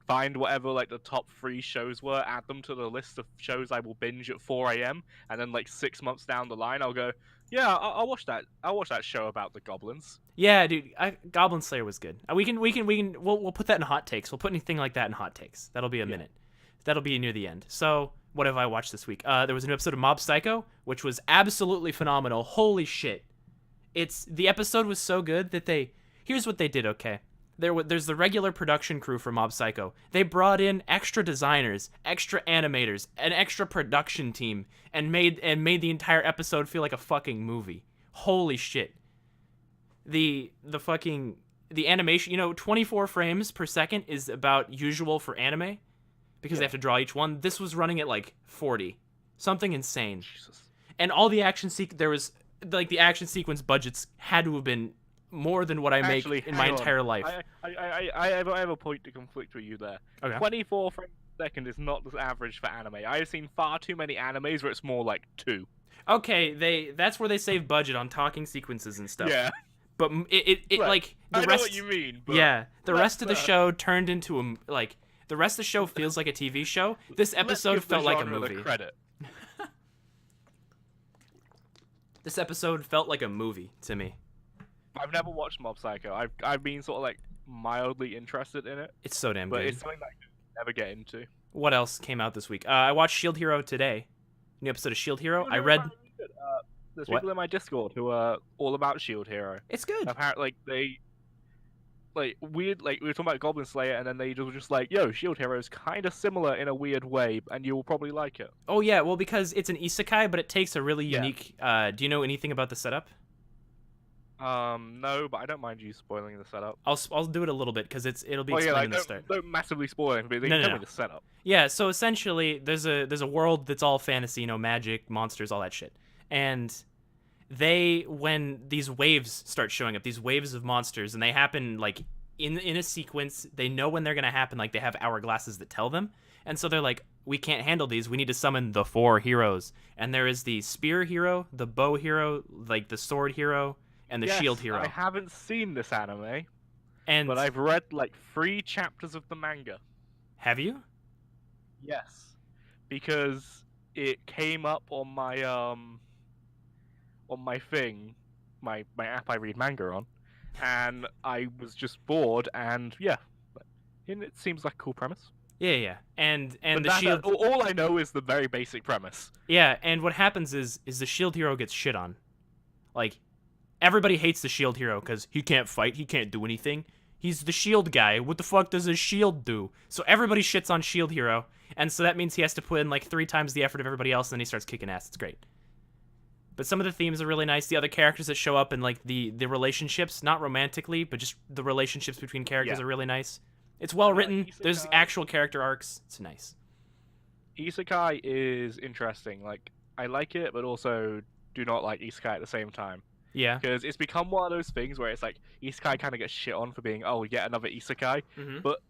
Speaker 1: find whatever like the top 3 shows were, add them to the list of shows I will binge at 4 a.m. and then like 6 months down the line, I'll go, yeah, I'll watch that. I'll watch that show about the goblins.
Speaker 2: Yeah, dude, Goblin Slayer was good. We'll put that in hot takes. We'll put anything like that in hot takes. That'll be a minute. That'll be near the end. So what have I watched this week? There was a new episode of Mob Psycho, which was absolutely phenomenal. Holy shit! The episode was so good that here's what they did. Okay, there's the regular production crew for Mob Psycho. They brought in extra designers, extra animators, an extra production team, and made the entire episode feel like a fucking movie. Holy shit! The animation, 24 frames per second is about usual for anime because they have to draw each one. This was running at like 40, something insane.
Speaker 1: Jesus.
Speaker 2: And all the action the action sequence budgets had to have been more than what I make in my entire life.
Speaker 1: I have a point to conflict with you there.
Speaker 2: Okay.
Speaker 1: 24 frames per second is not the average for anime. I have seen far too many animes where it's more like 2.
Speaker 2: Okay, that's where they save budget on talking sequences and stuff.
Speaker 1: Yeah.
Speaker 2: But it
Speaker 1: right.
Speaker 2: like the
Speaker 1: I
Speaker 2: rest.
Speaker 1: know what you mean. But
Speaker 2: yeah, the rest of the show turned into the rest of the show feels like a TV show. This episode felt like a movie.
Speaker 1: Credit.
Speaker 2: This episode felt like a movie to me.
Speaker 1: I've never watched Mob Psycho. I've been sort of like mildly interested in it.
Speaker 2: It's so damn
Speaker 1: but
Speaker 2: good.
Speaker 1: It's something that I could never get into.
Speaker 2: What else came out this week? I watched Shield Hero today. New episode of Shield Hero. I read.
Speaker 1: There's people in my Discord who are all about Shield Hero.
Speaker 2: It's good.
Speaker 1: Apparently, like weird. Like we were talking about Goblin Slayer, and then they were just like, "Yo, Shield Hero is kind of similar in a weird way, and you will probably like it."
Speaker 2: Oh yeah, well because it's an isekai, but it takes a really
Speaker 1: Yeah.
Speaker 2: unique. Do you know anything about the setup?
Speaker 1: No, but I don't mind you spoiling the setup.
Speaker 2: I'll do it a little bit because it'll be
Speaker 1: Oh yeah,
Speaker 2: explained
Speaker 1: like
Speaker 2: in the start.
Speaker 1: don't massively spoil it, but they
Speaker 2: No,
Speaker 1: can
Speaker 2: no,
Speaker 1: tell
Speaker 2: no.
Speaker 1: me the setup.
Speaker 2: Yeah, so essentially there's a world that's all fantasy, magic, monsters, all that shit. And when these waves start showing up, these waves of monsters, and they happen like in a sequence, they know when they're gonna happen, like they have hourglasses that tell them. And so they're like, we can't handle these. We need to summon the 4 heroes. And there is the spear hero, the bow hero, like the sword hero, and the
Speaker 1: Yes,
Speaker 2: shield hero.
Speaker 1: I haven't seen this anime,
Speaker 2: And
Speaker 1: but I've read like 3 chapters of the manga.
Speaker 2: have you?
Speaker 1: Yes, because it came up on my thing, my app I read manga on, and I was just bored, and yeah, and it seems like a cool premise.
Speaker 2: Yeah. And
Speaker 1: But
Speaker 2: the shield.
Speaker 1: all I know is the very basic premise.
Speaker 2: Yeah, and what happens is the shield hero gets shit on. Like everybody hates the shield hero because he can't fight, he can't do anything. He's the shield guy. What the fuck does his shield do? So everybody shits on shield hero, and so that means he has to put in like 3 times the effort of everybody else, and then he starts kicking ass. It's great. But some of the themes are really nice. The other characters that show up and like the relationships, not romantically, but just the relationships between characters are really nice. It's well written. There's actual character arcs. It's nice.
Speaker 1: Isekai is interesting. Like I like it, but also do not like isekai at the same time.
Speaker 2: Yeah.
Speaker 1: Because it's become one of those things where it's like isekai kind of gets shit on for being yet another isekai.
Speaker 2: Mm-hmm.
Speaker 1: But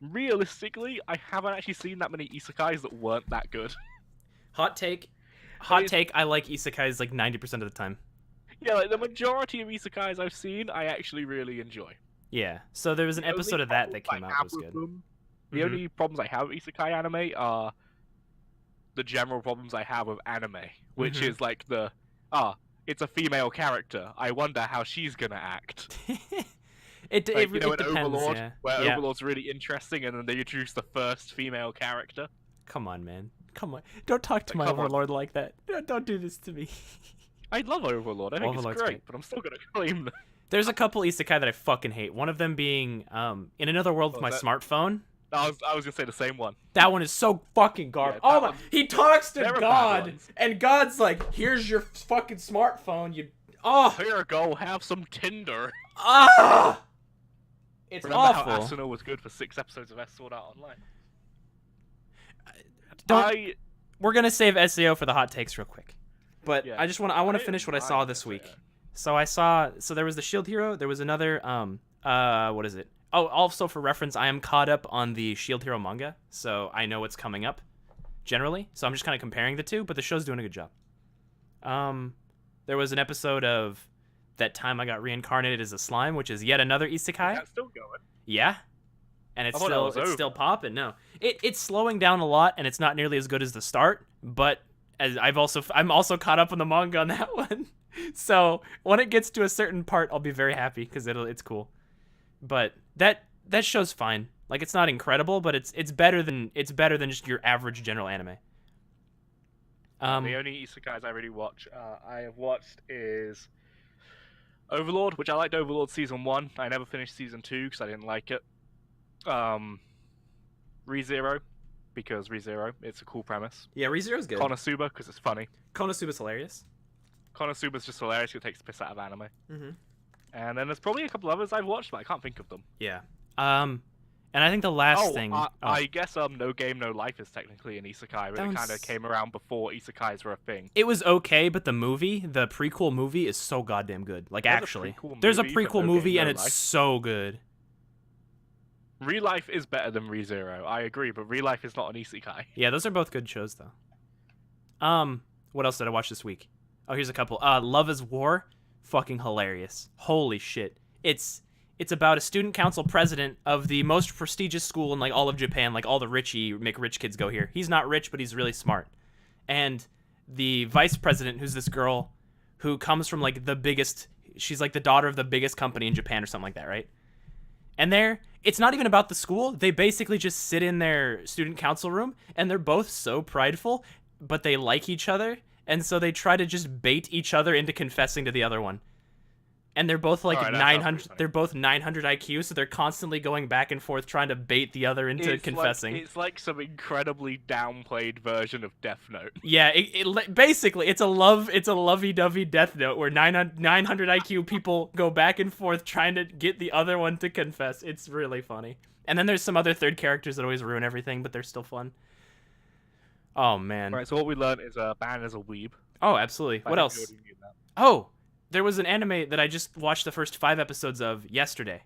Speaker 1: realistically, I haven't actually seen that many isekais that weren't that good.
Speaker 2: Hot take. I like isekais like 90% of the time.
Speaker 1: Yeah, like the majority of isekais I've seen, I actually really enjoy.
Speaker 2: Yeah. So there was an episode of that came out that was good.
Speaker 1: The only problems I have with isekai anime are the general problems I have with anime, which is like it's a female character. I wonder how she's gonna act.
Speaker 2: It
Speaker 1: in
Speaker 2: depends,
Speaker 1: Overlord,
Speaker 2: yeah.
Speaker 1: where Overlord's really interesting, and then they introduce the first female character.
Speaker 2: Come on, man. Come on. Don't talk to my Overlord like that. Don't do this to me.
Speaker 1: I love Overlord. I think
Speaker 2: Overlord's
Speaker 1: it's great, but I'm still gonna claim them.
Speaker 2: There's a couple isekai that I fucking hate. One of them being in another world with my smartphone.
Speaker 1: I was gonna say the same one.
Speaker 2: That one is so fucking garbage.
Speaker 1: Yeah,
Speaker 2: oh my! He talks to God,
Speaker 1: ones.
Speaker 2: and God's like, "Here's your fucking smartphone."
Speaker 1: Here, go have some Tinder.
Speaker 2: It's
Speaker 1: Remember
Speaker 2: awful.
Speaker 1: how Asuna was good for 6 episodes of Sword Art Online?
Speaker 2: We're gonna save SEO for the hot takes real quick, but
Speaker 1: Yeah.
Speaker 2: I want to finish what I saw this week. So there was the Shield Hero. There was another what is it? Oh, also for reference, I am caught up on the Shield Hero manga, so I know what's coming up generally. So I'm just kind of comparing the two, but the show's doing a good job. There was an episode of That Time I Got Reincarnated as a Slime, which is yet another isekai.
Speaker 1: That's still going.
Speaker 2: Yeah. And it's still popping. No. It's slowing down a lot, and it's not nearly as good as the start, but I'm also caught up on the manga on that one. So when it gets to a certain part, I'll be very happy because it's cool. But that show's fine. Like it's not incredible, but it's better than just your average general anime.
Speaker 1: The only isekais I really I have watched is Overlord, which I liked Overlord season 1. I never finished season 2 because I didn't like it. ReZero, because ReZero, it's a cool premise.
Speaker 2: Yeah, ReZero's good.
Speaker 1: Konosuba, because it's funny.
Speaker 2: Konosuba's hilarious.
Speaker 1: Konosuba's just hilarious. It takes the piss out of anime.
Speaker 2: Mm-hmm.
Speaker 1: And then there's probably a couple others I've watched, but I can't think of them.
Speaker 2: Yeah. And I think the last thing...
Speaker 1: I guess No Game, No Life is technically an isekai, but it kind of came around before isekais were a thing.
Speaker 2: It was okay, but the prequel movie is so goddamn good. Like, actually. There's a prequel movie, and it's so good.
Speaker 1: Real Life is better than ReZero. I agree, but Real Life is not an isekai.
Speaker 2: Yeah, those are both good shows, though. What else did I watch this week? Oh, here's a couple. Love is War. Fucking hilarious. Holy shit. It's about a student council president of the most prestigious school in like all of Japan. Like all the make rich kids go here. He's not rich, but he's really smart. And the vice president, who's this girl who comes from like the biggest, she's like the daughter of the biggest company in Japan or something like that, right? And it's not even about the school. They basically just sit in their student council room and they're both so prideful, but they like each other. And so they try to just bait each other into confessing to the other one. And they're both like
Speaker 1: Alright, that sounds pretty
Speaker 2: 900.
Speaker 1: funny.
Speaker 2: They're both 900 IQ, so they're constantly going back and forth trying to bait the other into confessing.
Speaker 1: It's like some incredibly downplayed version of Death Note.
Speaker 2: Yeah, basically it's a lovey-dovey Death Note where 900 IQ people go back and forth trying to get the other one to confess. It's really funny. And then there's some other third characters that always ruin everything, but they're still fun. Oh man.
Speaker 1: Right, so what we learned is Bann is a weeb.
Speaker 2: Oh, absolutely.
Speaker 1: I
Speaker 2: What
Speaker 1: think we
Speaker 2: else?
Speaker 1: already knew that.
Speaker 2: Oh, there was an anime that I just watched the first 5 episodes of yesterday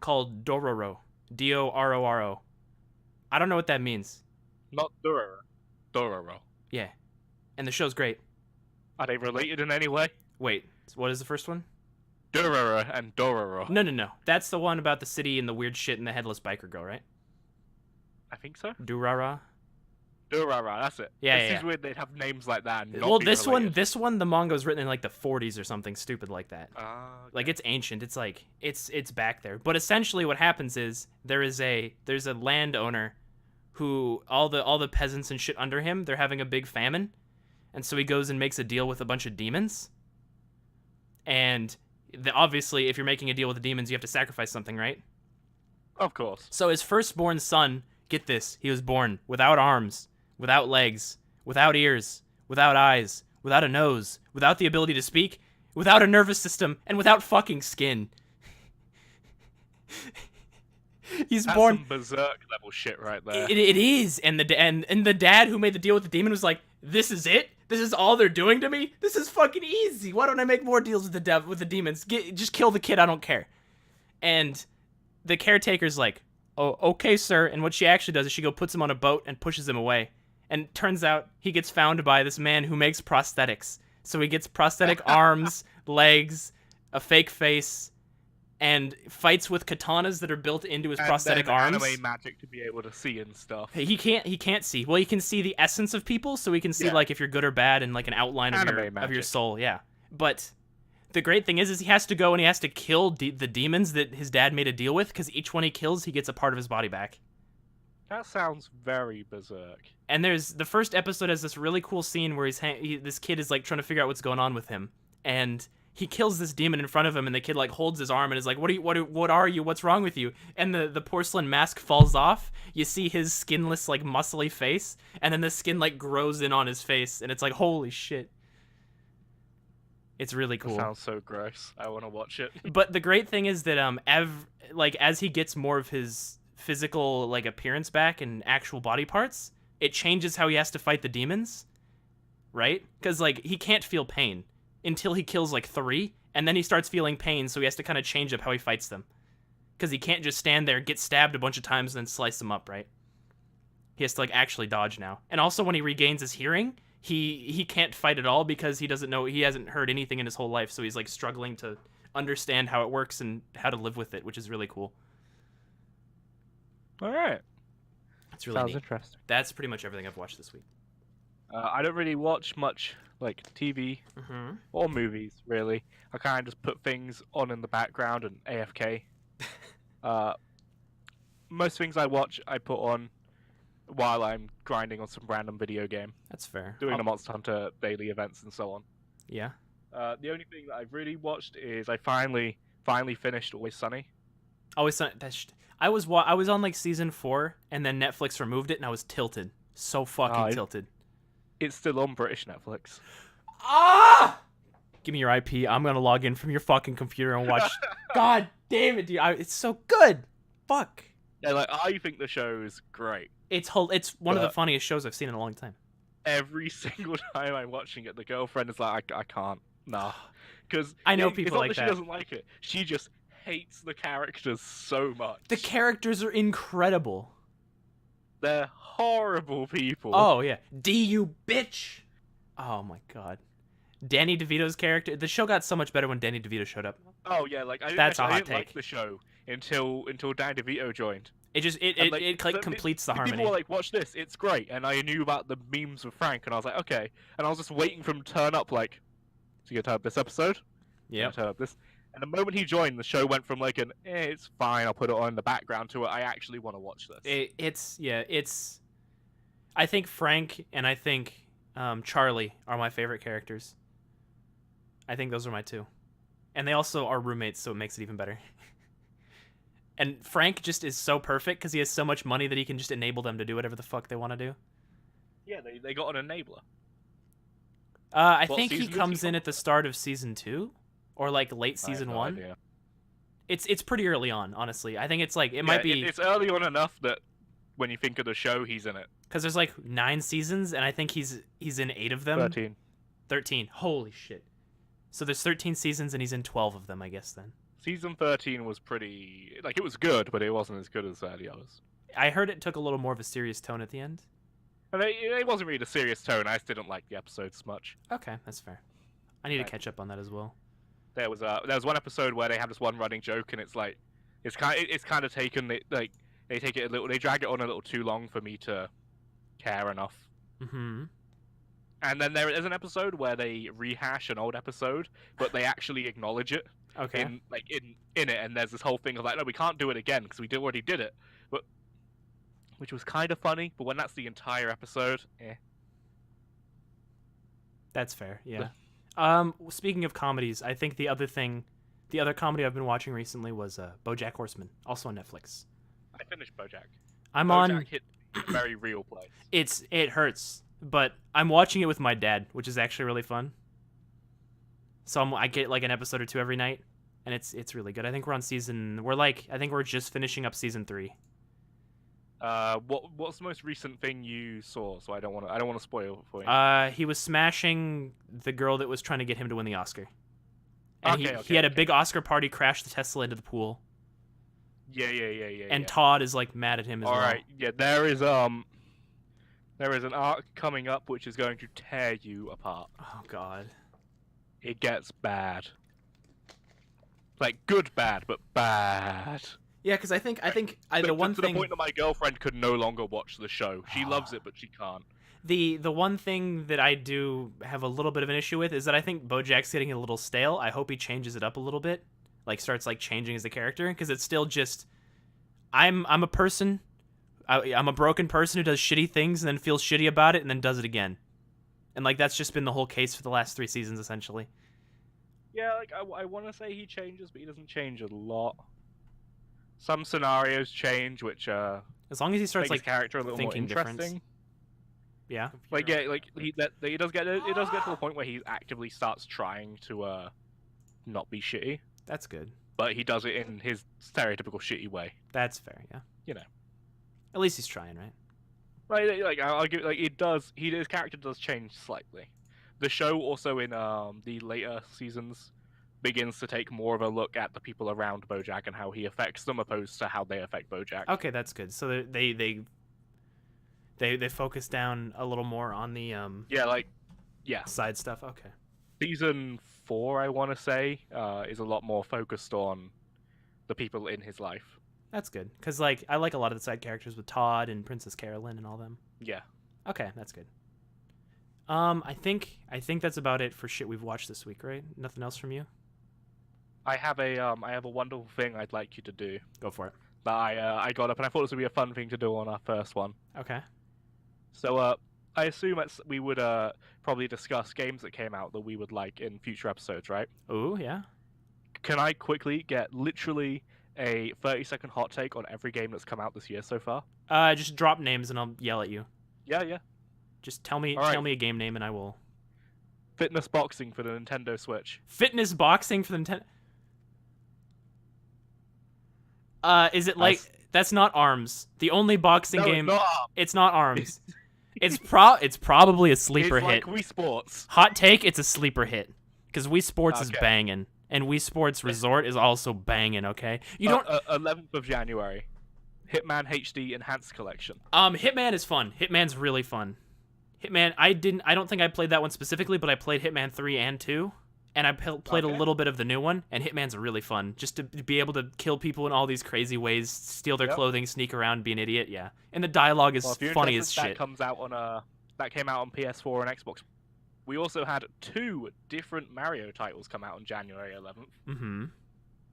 Speaker 2: called Dororo. Dororo. I don't know what that means.
Speaker 1: Not Dororo. Dororo.
Speaker 2: Yeah. And the show's great.
Speaker 1: Are they related in any way?
Speaker 2: Wait, what is the first one?
Speaker 1: Dororo and Dororo.
Speaker 2: No. That's the one about the city and the weird shit and the headless biker girl, right?
Speaker 1: I think so.
Speaker 2: Durara.
Speaker 1: Dororo, that's it.
Speaker 2: Yeah,
Speaker 1: It
Speaker 2: yeah,
Speaker 1: seems
Speaker 2: yeah.
Speaker 1: weird they'd have names like that and not
Speaker 2: Well,
Speaker 1: be
Speaker 2: this
Speaker 1: related.
Speaker 2: one, the manga was written in like the 40s or something stupid like that.
Speaker 1: Okay.
Speaker 2: Like it's ancient. It's like it's back there. But essentially, what happens is there's a landowner who all the peasants and shit under him, they're having a big famine, and so he goes and makes a deal with a bunch of demons. And obviously, if you're making a deal with the demons, you have to sacrifice something, right?
Speaker 1: Of course.
Speaker 2: So his firstborn son, get this, he was born without arms, without legs, without ears, without eyes, without a nose, without the ability to speak, without a nervous system, and without fucking skin. He's
Speaker 1: That's
Speaker 2: born.
Speaker 1: some berserk level shit right there.
Speaker 2: It is, and the dad who made the deal with the demon was like, "This is it. This is all they're doing to me. This is fucking easy. Why don't I make more deals with the demons? Just kill the kid. I don't care." And the caretaker's like, "Oh, okay, sir." And what she actually does is she puts him on a boat and pushes him away. And turns out he gets found by this man who makes prosthetics. So he gets prosthetic arms, legs, a fake face, and fights with katanas that are built into his prosthetic
Speaker 1: then
Speaker 2: arms.
Speaker 1: Anime magic to be able to see and stuff.
Speaker 2: He can't see. Well, he can see the essence of people, so he can see
Speaker 1: Yeah.
Speaker 2: like if you're good or bad and like an outline of
Speaker 1: Anime
Speaker 2: your
Speaker 1: magic.
Speaker 2: soul. Yeah. But the great thing is he has to go and he has to kill the demons that his dad made a deal with, because each one he kills, he gets a part of his body back.
Speaker 1: That sounds very berserk.
Speaker 2: And there's the first episode has this really cool scene where this kid is like trying to figure out what's going on with him, and he kills this demon in front of him, and the kid like holds his arm and is like, what are you? What's wrong with you? And the porcelain mask falls off. You see his skinless, like muscly face, and then the skin like grows in on his face, and it's like, holy shit. It's really cool.
Speaker 1: That sounds so gross. I want to watch it.
Speaker 2: But the great thing is that as he gets more of his physical like appearance back and actual body parts, it changes how he has to fight the demons, right? Because like he can't feel pain until he kills like 3, and then he starts feeling pain, so he has to kind of change up how he fights them, because he can't just stand there, get stabbed a bunch of times, and then slice them up, right? He has to like actually dodge now. And also when he regains his hearing, he can't fight at all because he doesn't know, he hasn't heard anything in his whole life, so he's like struggling to understand how it works and how to live with it, which is really cool.
Speaker 1: All right.
Speaker 2: It's really
Speaker 1: Sounds
Speaker 2: neat.
Speaker 1: interesting.
Speaker 2: That's pretty much everything I've watched this week.
Speaker 1: I don't really watch much like TV
Speaker 2: Mm-hmm.
Speaker 1: or movies, really. I kind of just put things on in the background and AFK. Most things I watch, I put on while I'm grinding on some random video game,
Speaker 2: That's fair.
Speaker 1: doing the Monster Hunter daily events and so on.
Speaker 2: Yeah.
Speaker 1: The only thing that I've really watched is I finally finished Always Sunny.
Speaker 2: Always I was on like season 4, and then Netflix removed it, and I was tilted. So fucking tilted.
Speaker 1: It's still on British Netflix.
Speaker 2: Ah! Give me your IP. I'm gonna log in from your fucking computer and watch. God damn it, dude! It's so good. Fuck.
Speaker 1: Yeah, like I think the show is great.
Speaker 2: It's one of the
Speaker 1: But-
Speaker 2: funniest shows I've seen in a long time.
Speaker 1: Every single time I'm watching it, the girlfriend is like, I can't. Nah. Because
Speaker 2: I know
Speaker 1: it's
Speaker 2: people
Speaker 1: not
Speaker 2: like
Speaker 1: that.
Speaker 2: that.
Speaker 1: She doesn't like it. She just hates the characters so much.
Speaker 2: The characters are incredible.
Speaker 1: They're horrible people.
Speaker 2: Oh yeah, you bitch. Oh my god, Danny DeVito's character. The show got so much better when Danny DeVito showed up.
Speaker 1: Oh yeah, like I
Speaker 2: That's a
Speaker 1: I
Speaker 2: hot
Speaker 1: didn't like
Speaker 2: take.
Speaker 1: the show until Dan DeVito joined.
Speaker 2: It just
Speaker 1: And,
Speaker 2: completes the harmony.
Speaker 1: People were like, "Watch this, it's great," and I knew about the memes with Frank, and I was like, "Okay," and I was just waiting for him to turn up. Like, so you gonna turn up this episode?
Speaker 2: Yeah.
Speaker 1: Turn up this. And the moment he joined, the show went from like it's fine, I'll put it on in the background, to I actually want to watch this.
Speaker 2: It's. I think Frank and I think Charlie are my favorite characters. I think those are my two. And they also are roommates, so it makes it even better. And Frank just is so perfect because he has so much money that he can just enable them to do whatever the fuck they want to do.
Speaker 1: Yeah, they got an enabler.
Speaker 2: I
Speaker 1: What
Speaker 2: think he
Speaker 1: season does he
Speaker 2: comes in
Speaker 1: come
Speaker 2: at the start of season 2, or like late
Speaker 1: I have
Speaker 2: season
Speaker 1: no
Speaker 2: 1.
Speaker 1: idea.
Speaker 2: It's pretty early on, honestly. I think it's like it might be
Speaker 1: It's early on enough that when you think of the show, he's in it.
Speaker 2: because there's like 9 seasons, and I think he's in 8 of them.
Speaker 1: 13.
Speaker 2: 13. Holy shit! So there's 13 seasons, and he's in 12 of them, I guess. Then
Speaker 1: Season 13 was pretty like it was good, but it wasn't as good as the others.
Speaker 2: I heard it took a little more of a serious tone at the end.
Speaker 1: And it wasn't really a serious tone. I just didn't like the episodes much.
Speaker 2: Okay, that's fair. I need to
Speaker 1: Right.
Speaker 2: catch up on that as well.
Speaker 1: There was one episode where they have this one running joke, and it's like it's kind of taken it like they drag it on a little too long for me to care enough.
Speaker 2: Mm-hmm.
Speaker 1: And then there is an episode where they rehash an old episode, but they actually acknowledge it
Speaker 2: Okay.
Speaker 1: in it. And there's this whole thing of like, no, we can't do it again because we already did it. But which was kind of funny. But when that's the entire episode,
Speaker 2: That's fair. Yeah. Speaking of comedies, I think the other comedy I've been watching recently was BoJack Horseman, also on Netflix.
Speaker 1: I finished BoJack.
Speaker 2: I'm
Speaker 1: BoJack
Speaker 2: on.
Speaker 1: hit a very real place.
Speaker 2: It hurts, but I'm watching it with my dad, which is actually really fun. So I get like an episode or two every night, and it's really good. I think we're on I think we're just finishing up season 3.
Speaker 1: What's the most recent thing you saw? So I don't want to spoil it for you.
Speaker 2: He was smashing the girl that was trying to get him to win the Oscar. And
Speaker 1: Okay,
Speaker 2: he had a big Oscar party, crashed the Tesla into the pool.
Speaker 1: Yeah.
Speaker 2: And Todd is like mad at him as well.
Speaker 1: All right, yeah. There is an arc coming up which is going to tear you apart.
Speaker 2: Oh God.
Speaker 1: It gets bad. Like good bad, but bad.
Speaker 2: Yeah, because I think
Speaker 1: To
Speaker 2: the one thing
Speaker 1: the point that my girlfriend could no longer watch the show. She loves it, but she can't.
Speaker 2: the one thing that I do have a little bit of an issue with is that I think BoJack's getting a little stale. I hope he changes it up a little bit, like starts like changing as a character, because it's still just I'm a person. I'm a broken person who does shitty things and then feels shitty about it and then does it again, and like that's just been the whole case for the last 3 seasons essentially.
Speaker 1: Yeah, like I want to say he changes, but he doesn't change a lot. Some scenarios change, which
Speaker 2: As long as he starts
Speaker 1: make his
Speaker 2: like
Speaker 1: character a little more
Speaker 2: thinking
Speaker 1: interesting.
Speaker 2: different. Yeah.
Speaker 1: Like yeah, like it does get to the point where he actively starts trying to not be shitty,
Speaker 2: That's good.
Speaker 1: but he does it in his stereotypical shitty way.
Speaker 2: That's fair. Yeah.
Speaker 1: You know.
Speaker 2: At least he's trying, right?
Speaker 1: Like I'll give like it does. His character does change slightly. The show also in the later seasons begins to take more of a look at the people around BoJack and how he affects them, opposed to how they affect BoJack.
Speaker 2: Okay, that's good. So they focus down a little more on the
Speaker 1: Yeah,
Speaker 2: side stuff. Okay.
Speaker 1: season 4, I want to say, is a lot more focused on the people in his life.
Speaker 2: That's good, because like I like a lot of the side characters with Todd and Princess Carolyn and all them.
Speaker 1: Yeah.
Speaker 2: Okay, that's good. I think that's about it for shit we've watched this week, right? Nothing else from you?
Speaker 1: I have a wonderful thing I'd like you to do
Speaker 2: Go for it.
Speaker 1: that I got up and I thought this would be a fun thing to do on our first one.
Speaker 2: Okay.
Speaker 1: So I assume we would probably discuss games that came out that we would like in future episodes, right?
Speaker 2: Ooh, yeah.
Speaker 1: Can I quickly get literally a 30-second hot take on every game that's come out this year so far?
Speaker 2: Just drop names and I'll yell at you.
Speaker 1: Yeah.
Speaker 2: Just tell me
Speaker 1: All right.
Speaker 2: a game name and I will.
Speaker 1: Fitness boxing for the Nintendo Switch.
Speaker 2: Fitness boxing for the Nintendo. Is it like that's not Arms? The only boxing
Speaker 1: No,
Speaker 2: game.
Speaker 1: it's not.
Speaker 2: Arms. It's probably a sleeper
Speaker 1: It's
Speaker 2: hit.
Speaker 1: like Wii Sports.
Speaker 2: Hot take, it's a sleeper hit. Because Wii Sports is
Speaker 1: Okay.
Speaker 2: banging. And Wii Sports Resort is also banging, okay? You don't
Speaker 1: 11th of January. Hitman HD Enhanced Collection.
Speaker 2: Hitman is fun. Hitman's really fun. Hitman, I don't think I played that one specifically, but I played Hitman 3 and 2. And I played a
Speaker 1: Okay.
Speaker 2: little bit of the new one, and Hitman's really fun. Just to be able to kill people in all these crazy ways, steal their
Speaker 1: Yep.
Speaker 2: clothing, sneak around, be an idiot, yeah. And the dialogue is
Speaker 1: Well, if you're
Speaker 2: funny as
Speaker 1: interested,
Speaker 2: shit.
Speaker 1: that came out on PS4 and Xbox. We also had 2 different Mario titles come out on January 11th.
Speaker 2: Mm-hmm.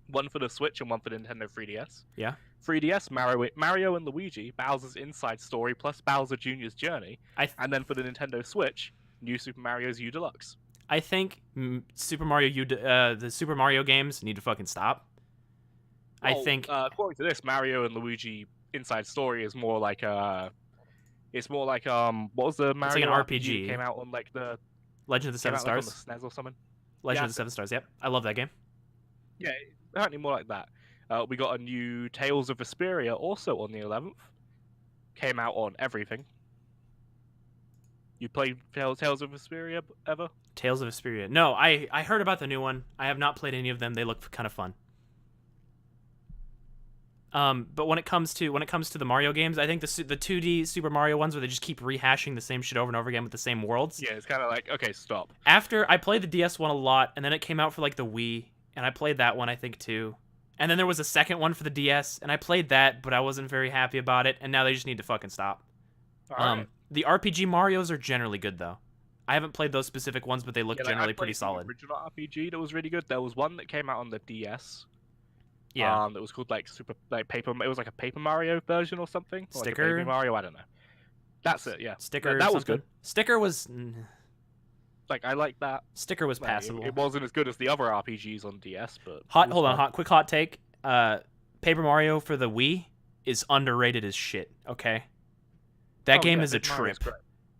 Speaker 1: One for the Switch and one for Nintendo 3DS.
Speaker 2: Yeah.
Speaker 1: 3DS, Mario and Luigi, Bowser's Inside Story plus Bowser Jr.'s Journey. And then for the Nintendo Switch, New Super Mario's U Deluxe.
Speaker 2: I think Super Mario the Super Mario games need to fucking stop. I
Speaker 1: Well,
Speaker 2: think
Speaker 1: according to this, Mario and Luigi Inside Story is more like it's more like what was the
Speaker 2: it's like an
Speaker 1: Mario RPG that
Speaker 2: RPG.
Speaker 1: came out on like the
Speaker 2: Legend of the
Speaker 1: came
Speaker 2: Seven
Speaker 1: out like on the
Speaker 2: Stars.
Speaker 1: SNES or something?
Speaker 2: Legend
Speaker 1: Yeah,
Speaker 2: of the Seven Stars. Yep, I love that game.
Speaker 1: yeah, apparently more like that. We got a new Tales of Vesperia also on the 11th. Came out on everything. You played Tales of Vesperia ever?
Speaker 2: Tales of Vesperia. No, I heard about the new one. I have not played any of them. They look kind of fun. But when it comes to the Mario games, I think the 2D Super Mario ones where they just keep rehashing the same shit over and over again with the same worlds.
Speaker 1: Yeah, it's kind of like, okay, stop.
Speaker 2: After I played the DS one a lot, and then it came out for like the Wii, and I played that one I think too. And then there was a second one for the DS, and I played that, but I wasn't very happy about it. And now they just need to fucking stop.
Speaker 1: All right.
Speaker 2: The RPG Marios are generally good though. I haven't played those specific ones, but they look
Speaker 1: Yeah,
Speaker 2: generally
Speaker 1: I
Speaker 2: pretty
Speaker 1: played
Speaker 2: solid.
Speaker 1: the original RPG that was really good. There was one that came out on the DS.
Speaker 2: Yeah.
Speaker 1: That was called like Paper. It was like a Paper Mario version or something. Or like a
Speaker 2: Sticker?
Speaker 1: Baby Mario. I don't know. That's it. Yeah.
Speaker 2: Sticker.
Speaker 1: That
Speaker 2: or
Speaker 1: was
Speaker 2: something.
Speaker 1: good.
Speaker 2: Sticker was.
Speaker 1: Like I like that.
Speaker 2: Sticker was
Speaker 1: Like,
Speaker 2: passable.
Speaker 1: it wasn't as good as the other RPGs on DS, but
Speaker 2: Hold on. Quick hot take. Paper Mario for the Wii is underrated as shit. Okay. That game is a trip.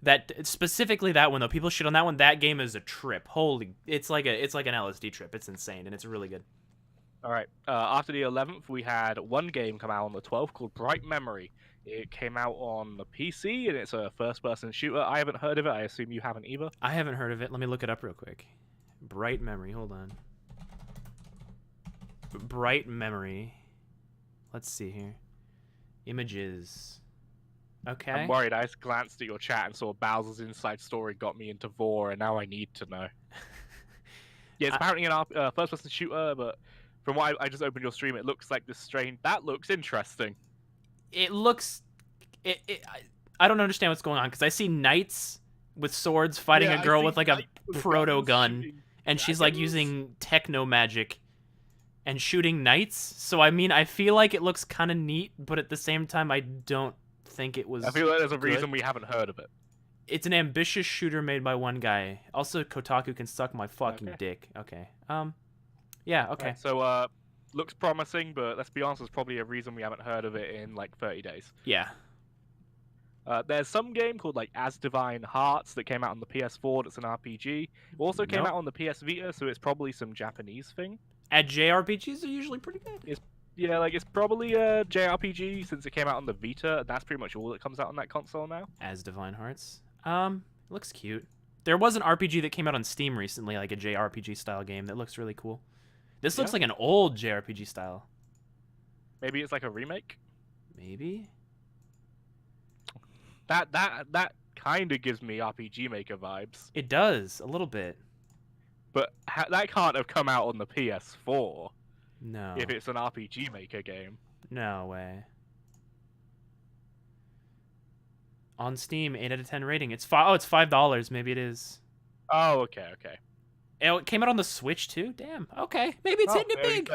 Speaker 2: That specifically that one though, people shit on that one. That game is a trip. Holy, it's like an LSD trip. It's insane and it's really good.
Speaker 1: All right. After the 11th, we had one game come out on the 12th called Bright Memory. It came out on the PC and it's a first-person shooter. I haven't heard of it. I assume you haven't either.
Speaker 2: I haven't heard of it. Let me look it up real quick. Bright Memory. Hold on. Bright Memory. Let's see here. Images. Okay.
Speaker 1: I'm worried. I just glanced at your chat and saw Bowser's Inside Story got me into Vor, and now I need to know. Yeah, it's apparently an first-person shooter, but from what I just opened your stream, it looks like this strange. That looks interesting.
Speaker 2: It looks. I don't understand what's going on because I see knights with swords fighting a girl with like a proto gun, and she's like using techno magic and shooting knights. So I mean, I feel like it looks kind of neat, but at the same time, I don't think it was.
Speaker 1: I feel like there's a
Speaker 2: good.
Speaker 1: reason we haven't heard of it.
Speaker 2: It's an ambitious shooter made by one guy. Also, Kotaku can suck my fucking dick. Okay. Yeah. Okay.
Speaker 1: Right, so looks promising, but let's be honest, there's probably a reason we haven't heard of it in like 30 days.
Speaker 2: Yeah.
Speaker 1: There's some game called like As Divine Hearts that came out on the PS4. That's an RPG. It also came out on the PS Vita, so it's probably some Japanese thing.
Speaker 2: JRPGs are usually pretty good.
Speaker 1: Yeah, like it's probably a JRPG since it came out on the Vita. And that's pretty much all that comes out on that console now.
Speaker 2: As Divine Hearts. Looks cute. There was an RPG that came out on Steam recently, like a JRPG style game that looks really cool. This looks like an old JRPG style.
Speaker 1: Maybe it's like a remake.
Speaker 2: Maybe.
Speaker 1: That kind of gives me RPG Maker vibes.
Speaker 2: It does a little bit.
Speaker 1: But that can't have come out on the PS4.
Speaker 2: No.
Speaker 1: If it's an RPG Maker game.
Speaker 2: No way. On Steam, 8 out of 10 rating. It's $5. Maybe it is.
Speaker 1: Oh, okay.
Speaker 2: It came out on the Switch too. Damn. Okay, maybe it's hitting it big.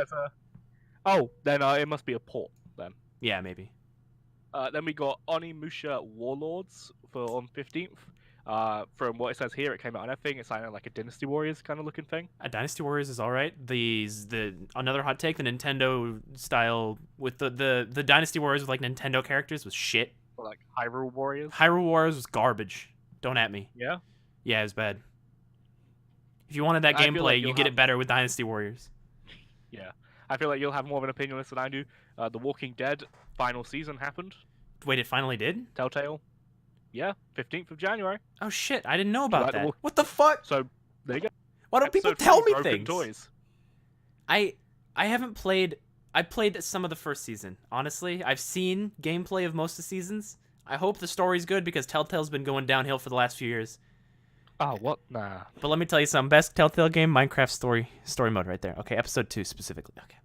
Speaker 1: Oh, then it must be a port then.
Speaker 2: Yeah, maybe.
Speaker 1: Then we got Onimusha Warlords on 15th. From what it says here, it came out on everything. It's like a Dynasty Warriors kind of looking thing.
Speaker 2: A Dynasty Warriors is all right. Another hot take, the Nintendo style with the Dynasty Warriors with like Nintendo characters was shit.
Speaker 1: Or like Hyrule Warriors.
Speaker 2: Hyrule Warriors was garbage. Don't at me.
Speaker 1: Yeah.
Speaker 2: Yeah, it was bad. If you wanted that gameplay, like you get it better with Dynasty Warriors.
Speaker 1: Yeah, I feel like you'll have more of an opinion on this than I do. The Walking Dead final season happened.
Speaker 2: Wait, it finally did?
Speaker 1: Telltale. Yeah, 15th of January.
Speaker 2: Oh shit, I didn't know about that. What the fuck?
Speaker 1: So there you go.
Speaker 2: Why don't people tell me things?
Speaker 1: Toys.
Speaker 2: I haven't played. I played some of the first season. Honestly, I've seen gameplay of most of the seasons. I hope the story's good because Telltale's been going downhill for the last few years.
Speaker 1: Oh, what? Nah.
Speaker 2: But let me tell you something. Best Telltale game, Minecraft story mode right there. Okay, episode 2 specifically. Okay.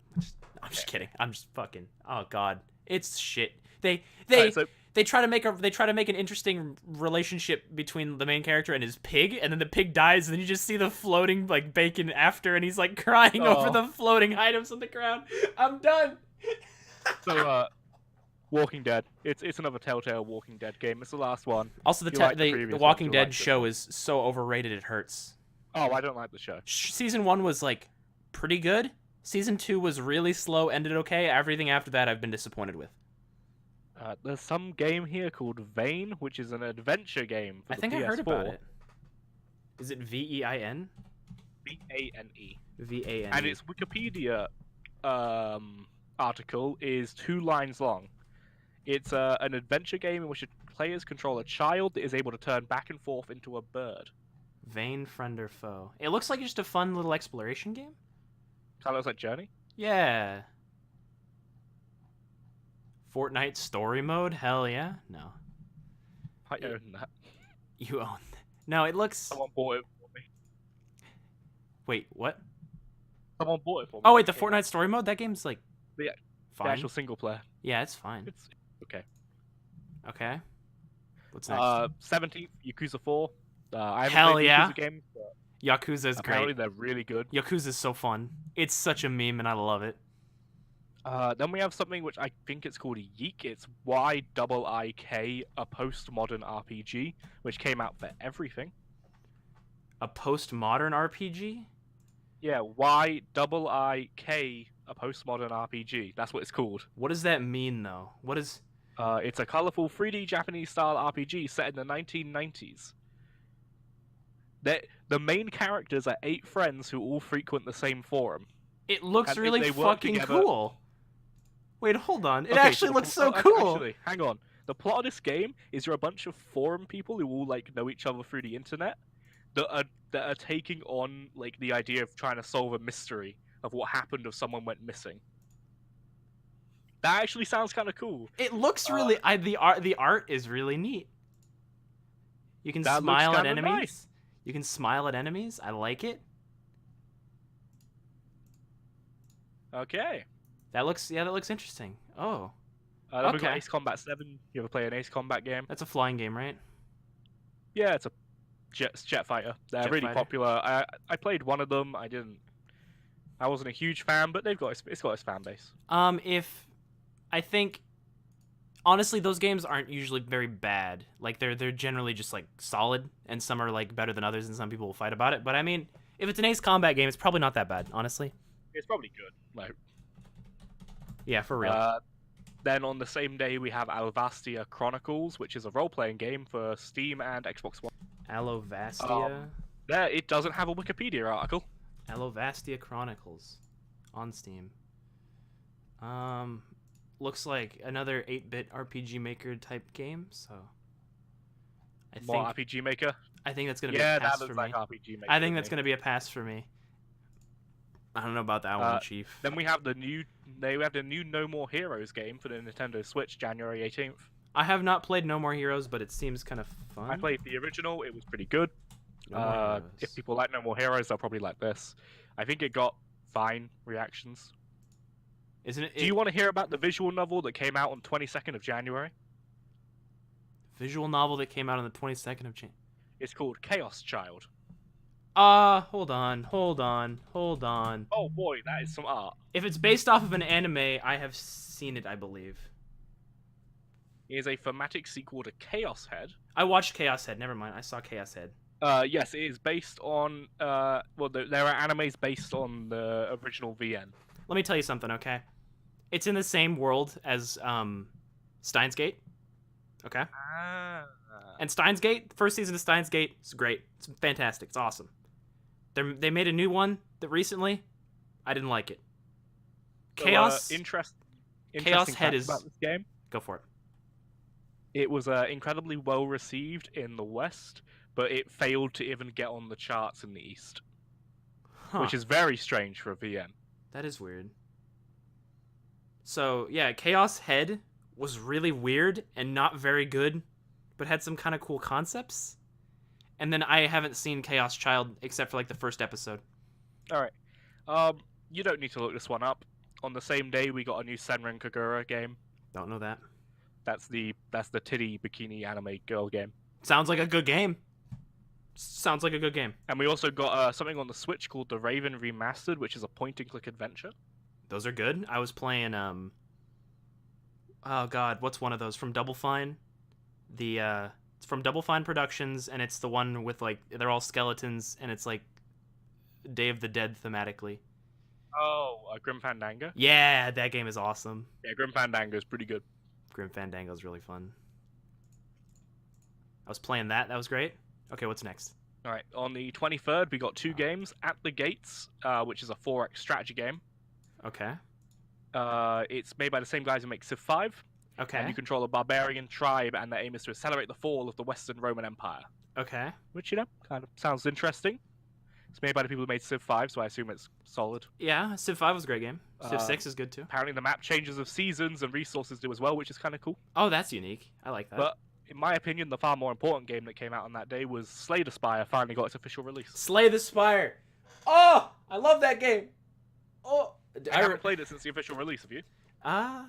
Speaker 2: I'm just kidding. I'm just fucking. Oh god. It's shit. They try to make an interesting relationship between the main character and his pig, and then the pig dies, and then you just see the floating like bacon after, and he's like crying over the floating items on the ground. I'm done.
Speaker 1: So Walking Dead. It's another Telltale Walking Dead game. It's the last one.
Speaker 2: Also, the Walking Dead show is so overrated it hurts.
Speaker 1: Oh, I don't like the show.
Speaker 2: Season 1 was like pretty good. Season 2 was really slow, ended okay. Everything after that I've been disappointed with.
Speaker 1: There's some game here called Vane, which is an adventure game for
Speaker 2: I
Speaker 1: the
Speaker 2: think I
Speaker 1: PS4.
Speaker 2: heard about it. Is it Vein?
Speaker 1: Vane.
Speaker 2: Vane.
Speaker 1: And its Wikipedia article is 2 lines long. It's an adventure game in which players control a child that is able to turn back and forth into a bird.
Speaker 2: Vain friend or foe. It looks like just a fun little exploration game.
Speaker 1: Kind of looks like Journey.
Speaker 2: Yeah. Fortnite story mode? Hell yeah. No.
Speaker 1: I own that.
Speaker 2: You own that. No, it looks...
Speaker 1: Someone bought it for me.
Speaker 2: Wait, what?
Speaker 1: Someone bought it for me.
Speaker 2: Oh, wait, the Fortnite story mode? That game's, like,
Speaker 1: The
Speaker 2: fine.
Speaker 1: actual single player.
Speaker 2: Yeah, it's fine.
Speaker 1: It's okay.
Speaker 2: Okay. What's next?
Speaker 1: 17th, Yakuza 4. I haven't
Speaker 2: Hell
Speaker 1: played the
Speaker 2: yeah.
Speaker 1: Yakuza games, but
Speaker 2: Yakuza's
Speaker 1: apparently
Speaker 2: great.
Speaker 1: they're really good.
Speaker 2: Yakuza's so fun. It's such a meme, and I love it.
Speaker 1: Then we have something which I think it's called Yeek. It's YIIK, a postmodern RPG, which came out for everything.
Speaker 2: A postmodern RPG?
Speaker 1: Yeah, YIIK, a postmodern RPG. That's what it's called.
Speaker 2: What does that mean, though? What is...
Speaker 1: It's a colorful 3D Japanese-style RPG set in the 1990s. The main characters are 8 friends who all frequent the same forum.
Speaker 2: It looks
Speaker 1: And
Speaker 2: really
Speaker 1: they work
Speaker 2: fucking
Speaker 1: together.
Speaker 2: cool. Wait, hold on. It
Speaker 1: Okay,
Speaker 2: actually
Speaker 1: so
Speaker 2: looks so cool.
Speaker 1: Actually, hang on. The plot of this game is you're a bunch of forum people who all like know each other through the internet that are taking on like the idea of trying to solve a mystery of what happened if someone went missing. That actually sounds kind of cool.
Speaker 2: It looks really... the art is really neat. You can
Speaker 1: That
Speaker 2: smile
Speaker 1: looks
Speaker 2: at
Speaker 1: kinda
Speaker 2: enemies.
Speaker 1: nice.
Speaker 2: You can smile at enemies. I like it.
Speaker 1: Okay.
Speaker 2: That looks interesting. Oh,
Speaker 1: Then we've got
Speaker 2: Okay.
Speaker 1: Ace Combat 7. You ever play an Ace Combat game?
Speaker 2: that's a flying game, right?
Speaker 1: Yeah, it's a jet fighter. They're
Speaker 2: Jet
Speaker 1: really
Speaker 2: fighter.
Speaker 1: popular. I played one of them. I wasn't a huge fan, but it's got its fan base.
Speaker 2: If I think honestly, those games aren't usually very bad. Like they're generally just like solid, and some are like better than others, and some people will fight about it. But I mean, if it's an Ace Combat game, it's probably not that bad, honestly.
Speaker 1: It's probably good. Like,
Speaker 2: Yeah, for real.
Speaker 1: then on the same day we have Alvastia Chronicles, which is a role-playing game for Steam and Xbox One.
Speaker 2: Allovastia.
Speaker 1: There, it doesn't have a Wikipedia article.
Speaker 2: Allovastia Chronicles on Steam. Looks like another 8-bit RPG Maker type game. So
Speaker 1: More RPG Maker.
Speaker 2: I think that's gonna be
Speaker 1: Yeah,
Speaker 2: a
Speaker 1: that
Speaker 2: pass
Speaker 1: looks
Speaker 2: for
Speaker 1: like
Speaker 2: me.
Speaker 1: RPG Maker.
Speaker 2: I think
Speaker 1: to
Speaker 2: that's
Speaker 1: me.
Speaker 2: gonna be a pass for me. I don't know about that one, Chief.
Speaker 1: Then we have the new No More Heroes game for the Nintendo Switch, January 18th.
Speaker 2: I have not played No More Heroes, but it seems kind of fun.
Speaker 1: I played the original; it was pretty good.
Speaker 2: No More Heroes.
Speaker 1: If people like No More Heroes, they'll probably like this. I think it got fine reactions.
Speaker 2: Isn't it?
Speaker 1: Do you want to hear about the visual novel that came out on 22nd of January?
Speaker 2: Visual novel that came out on the 22nd of January?
Speaker 1: It's called Chaos Child.
Speaker 2: Hold on.
Speaker 1: Oh boy, that is some art.
Speaker 2: If it's based off of an anime, I have seen it, I believe.
Speaker 1: It is a thematic sequel to Chaos Head.
Speaker 2: I watched Chaos Head. Never mind. I saw Chaos Head.
Speaker 1: Yes, it is based on. Well, there are animes based on the original VN.
Speaker 2: Let me tell you something, okay? It's in the same world as Steins Gate. Okay?
Speaker 1: Ah.
Speaker 2: And Steins Gate, first season of Steins Gate, is great. It's fantastic. It's awesome. They made a new one that recently. I didn't like it.
Speaker 1: So,
Speaker 2: Chaos
Speaker 1: interesting
Speaker 2: Head
Speaker 1: fact
Speaker 2: is-
Speaker 1: about this game.
Speaker 2: Go for it.
Speaker 1: It was incredibly well received in the West, but it failed to even get on the charts in the East,
Speaker 2: Huh.
Speaker 1: which is very strange for a VN.
Speaker 2: That is weird. So, yeah, Chaos Head was really weird and not very good, but had some kind of cool concepts. And then I haven't seen Chaos Child except for like the first episode.
Speaker 1: All right, you don't need to look this one up. On the same day, we got a new Senran Kagura game.
Speaker 2: Don't know that.
Speaker 1: That's the titty bikini anime girl game.
Speaker 2: Sounds like a good game. Sounds like a good game.
Speaker 1: And we also got something on the Switch called The Raven Remastered, which is a point-and-click adventure.
Speaker 2: Those are good. I was playing oh god, what's one of those from Double Fine? It's from Double Fine Productions, and it's the one with like they're all skeletons, and it's like Day of the Dead thematically.
Speaker 1: Oh, Grim Fandango.
Speaker 2: Yeah, that game is awesome.
Speaker 1: Yeah, Grim Fandango is pretty good.
Speaker 2: Grim Fandango is really fun. I was playing that. That was great. Okay, what's next?
Speaker 1: All right, on the 23rd, we got 2 games. At the Gates, which is a 4X strategy game.
Speaker 2: Okay.
Speaker 1: It's made by the same guys who make Civ 5.
Speaker 2: Okay.
Speaker 1: And you control a barbarian tribe, and their aim is to accelerate the fall of the Western Roman Empire.
Speaker 2: Okay.
Speaker 1: Which, kind of sounds interesting. It's made by the people who made Civ 5, so I assume it's solid.
Speaker 2: Yeah, Civ 5 was a great game. Civ 6 is good too.
Speaker 1: Apparently the map changes of seasons and resources do as well, which is kind of cool.
Speaker 2: Oh, that's unique. I like that.
Speaker 1: But in my opinion, the far more important game that came out on that day was Slay the Spire finally got its official release.
Speaker 2: Slay the Spire. Oh, I love that game. Oh,
Speaker 1: I haven't played it since the official release, have you?
Speaker 2: I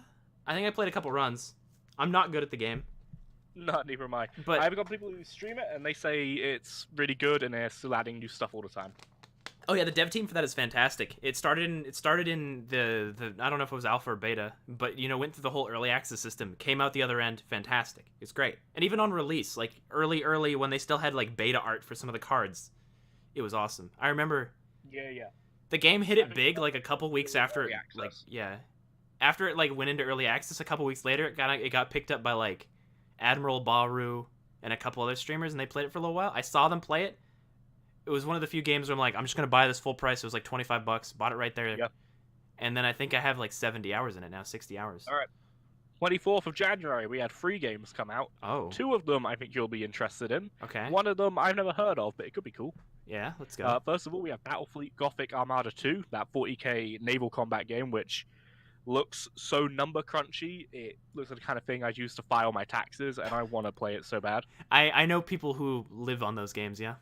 Speaker 2: think I played a couple runs. I'm not good at the game.
Speaker 1: No, neither am I.
Speaker 2: But
Speaker 1: I've got people who stream it, and they say it's really good, and they're still adding new stuff all the time.
Speaker 2: oh yeah, the dev team for that is fantastic. It started in the I don't know if it was alpha or beta, but went through the whole early access system, came out the other end, fantastic. It's great. And even on release, like early when they still had like beta art for some of the cards, it was awesome. I remember.
Speaker 1: Yeah.
Speaker 2: The game hit it big like a couple weeks after it,
Speaker 1: like
Speaker 2: after it like went into early access. A couple weeks later, it got picked up by like Admiral Baru and a couple other streamers, and they played it for a little while. I saw them play it. It was one of the few games where I'm like, I'm just gonna buy this full price. It was like $25. Bought it right there.
Speaker 1: Yeah.
Speaker 2: And then I think I have like 70 hours in it now, 60 hours.
Speaker 1: All right. 24th of January, we had 3 games come out.
Speaker 2: Oh.
Speaker 1: 2 of them I think you'll be interested in.
Speaker 2: Okay.
Speaker 1: One of them I've never heard of, but it could be cool.
Speaker 2: Yeah, let's go.
Speaker 1: First of all, we have Battlefleet Gothic Armada 2, that 40k naval combat game, which looks so number crunchy. It looks like the kind of thing I'd use to file my taxes, and I want to play it so bad.
Speaker 2: I know people who live on those games, yeah?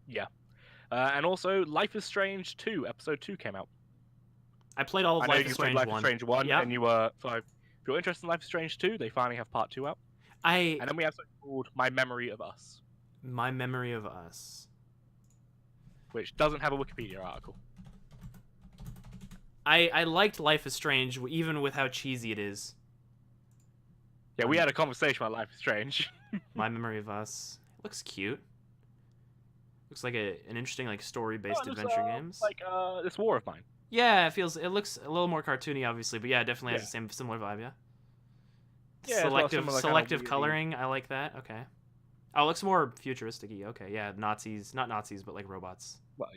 Speaker 1: Yeah. And also, Life is Strange 2, Episode 2 came out.
Speaker 2: I played all of Life is Strange 1.
Speaker 1: Life is Strange 1,
Speaker 2: yep.
Speaker 1: and you were... So if you're interested in Life is Strange 2, they finally have Part 2 out. And then we have something called My Memory of Us.
Speaker 2: My Memory of Us.
Speaker 1: Which doesn't have a Wikipedia article.
Speaker 2: I liked Life is Strange, even with how cheesy it is.
Speaker 1: Yeah, we had a conversation about Life is Strange.
Speaker 2: My Memory of Us. It looks cute. Looks like an interesting like story-based adventure games.
Speaker 1: Like This War of Mine.
Speaker 2: Yeah, it looks a little more cartoony, obviously, but yeah, it definitely has the same similar vibe. Yeah. Selective coloring. I like that. Okay. Oh, it looks more futuristic-y. Okay, yeah, Nazis, not Nazis, but like robots.
Speaker 1: Well,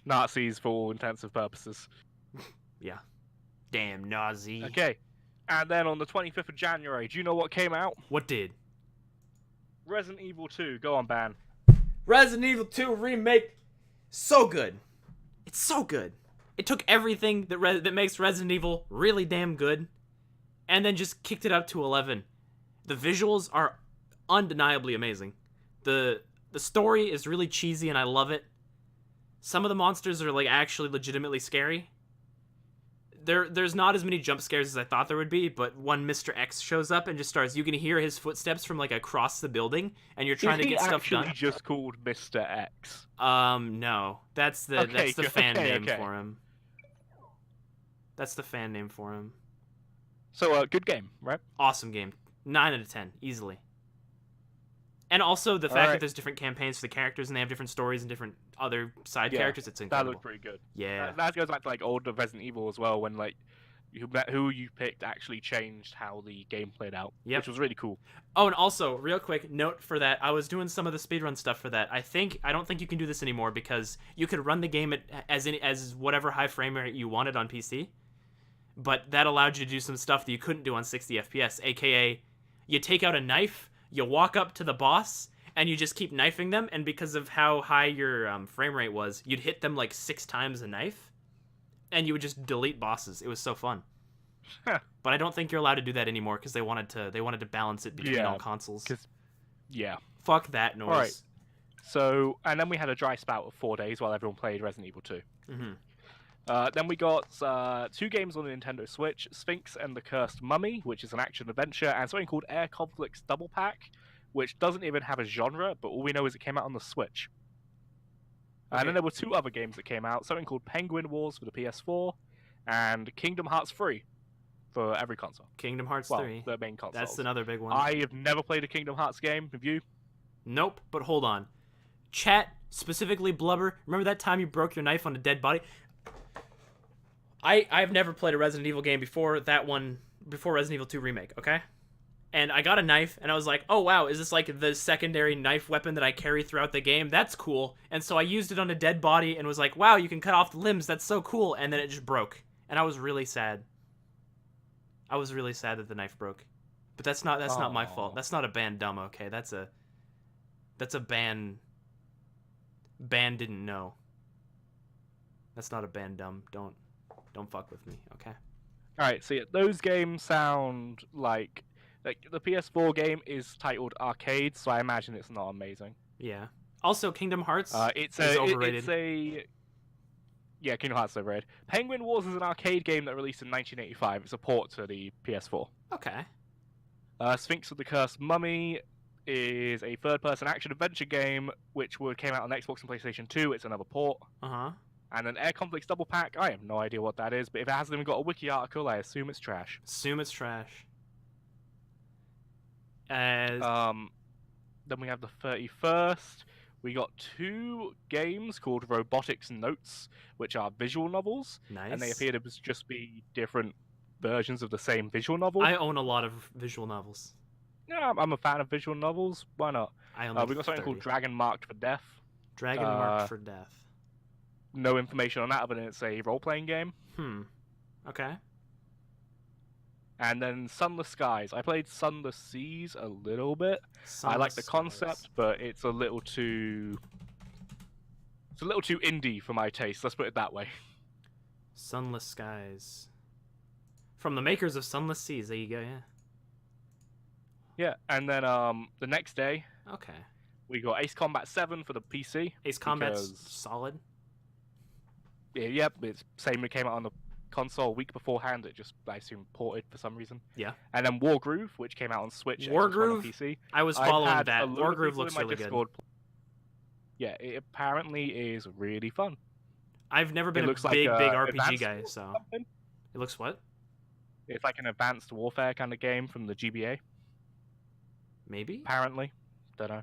Speaker 1: Nazis for all intensive purposes.
Speaker 2: Yeah. Damn Nazi.
Speaker 1: Okay. And then on the 25th of January, do you know what came out?
Speaker 2: What did?
Speaker 1: Resident Evil 2. Go on, Bann.
Speaker 2: Resident Evil 2 remake. So good. It's so good. It took everything that makes Resident Evil really damn good, and then just kicked it up to 11. The visuals are undeniably amazing. The story is really cheesy, and I love it. Some of the monsters are like actually legitimately scary. There's not as many jump scares as I thought there would be, but when Mr. X shows up and just starts, you can hear his footsteps from like across the building, and you're trying to get stuff done.
Speaker 1: Is he actually just called Mr. X?
Speaker 2: No, that's the fan name for him. That's the fan name for him.
Speaker 1: So, good game, right?
Speaker 2: Awesome game. 9 out of 10, easily. And also the fact that there's different campaigns for the characters and they have different stories and different other side characters, it's incredible.
Speaker 1: That looked pretty good.
Speaker 2: Yeah.
Speaker 1: That goes back to like older Resident Evil as well, when like who you picked actually changed how the game played out, which was really cool.
Speaker 2: Oh, and also, real quick note for that, I was doing some of the speedrun stuff for that. I don't think you can do this anymore because you could run the game as whatever high frame rate you wanted on PC, but that allowed you to do some stuff that you couldn't do on 60 FPS, aka you take out a knife, you walk up to the boss, and you just keep knifing them, and because of how high your frame rate was, you'd hit them like 6 times a knife, and you would just delete bosses. It was so fun. But I don't think you're allowed to do that anymore because they wanted to balance it between all consoles. Fuck that noise.
Speaker 1: All right. So, and then we had a dry spout of 4 days while everyone played Resident Evil 2.
Speaker 2: Mm-hmm.
Speaker 1: Then we got 2 games on the Nintendo Switch, Sphinx and the Cursed Mummy, which is an action-adventure, and something called Air Conflicts Double Pack, which doesn't even have a genre, but all we know is it came out on the Switch.
Speaker 2: Okay.
Speaker 1: And then there were 2 other games that came out, something called Penguin Wars for the PS4, and Kingdom Hearts 3 for every console.
Speaker 2: Kingdom Hearts 3.
Speaker 1: The main console.
Speaker 2: That's another big one.
Speaker 1: I have never played a Kingdom Hearts game. Have you?
Speaker 2: Nope, but hold on. Chat, specifically Blubber. Remember that time you broke your knife on a dead body? I've never played a Resident Evil game before that one, before Resident Evil 2 Remake, okay? And I got a knife, and I was like, oh wow, is this like the secondary knife weapon that I carry throughout the game? That's cool. And so I used it on a dead body and was like, wow, you can cut off the limbs, that's so cool. And then it just broke. And I was really sad. I was really sad that the knife broke. But that's not my fault. That's not a Bann dumb, okay? That's a Bann didn't know. That's not a Bann dumb. Don't fuck with me, okay?
Speaker 1: Alright, so yeah, those games sound like the PS4 game is titled Arcade, so I imagine it's not amazing.
Speaker 2: Yeah. Also, Kingdom Hearts
Speaker 1: It's
Speaker 2: overrated.
Speaker 1: Yeah, Kingdom Hearts is overrated. Penguin Wars is an arcade game that released in 1985. It's a port to the PS4.
Speaker 2: Okay.
Speaker 1: Sphinx of the Cursed Mummy is a third-person action-adventure game which came out on Xbox and PlayStation 2. It's another port.
Speaker 2: Uh-huh.
Speaker 1: And an Air Conflicts double pack. I have no idea what that is, but if it hasn't even got a wiki article, I assume it's trash.
Speaker 2: Assume it's trash.
Speaker 1: Then we have the 31st. We got 2 games called Robotics Notes, which are visual novels.
Speaker 2: Nice.
Speaker 1: And they appear to just be different versions of the same visual novel.
Speaker 2: I own a lot of visual novels.
Speaker 1: Yeah, I'm a fan of visual novels. Why not?
Speaker 2: I own
Speaker 1: We got something
Speaker 2: 30.
Speaker 1: called Dragon Marked for Death.
Speaker 2: Dragon Marked for Death.
Speaker 1: No information on that other than it's a role-playing game.
Speaker 2: Okay.
Speaker 1: And then Sunless Skies. I played Sunless Seas a little bit.
Speaker 2: Sunless
Speaker 1: I like the
Speaker 2: Skies.
Speaker 1: concept, but it's a little too indie for my taste. Let's put it that way.
Speaker 2: Sunless Skies. From the makers of Sunless Seas. There you go. Yeah.
Speaker 1: Yeah, and then the next day,
Speaker 2: Okay.
Speaker 1: we got Ace Combat 7 for the PC.
Speaker 2: Ace Combat's
Speaker 1: because-
Speaker 2: solid.
Speaker 1: Yep, it's same. It came out on the console a week beforehand. It just, I assume, ported for some reason.
Speaker 2: Yeah.
Speaker 1: And then Wargroove, which came out on Switch, Xbox One,
Speaker 2: Wargroove?
Speaker 1: and PC.
Speaker 2: I was
Speaker 1: I've
Speaker 2: following
Speaker 1: had a
Speaker 2: that.
Speaker 1: load of
Speaker 2: Wargroove
Speaker 1: people
Speaker 2: looks
Speaker 1: in my
Speaker 2: really good.
Speaker 1: Discord Yeah, it apparently is really fun.
Speaker 2: I've never been a
Speaker 1: looks like
Speaker 2: big RPG
Speaker 1: Advanced
Speaker 2: guy,
Speaker 1: Wars or
Speaker 2: so
Speaker 1: something.
Speaker 2: it looks what?
Speaker 1: It's like an advanced warfare kind of game from the GBA.
Speaker 2: Maybe.
Speaker 1: Apparently, don't know.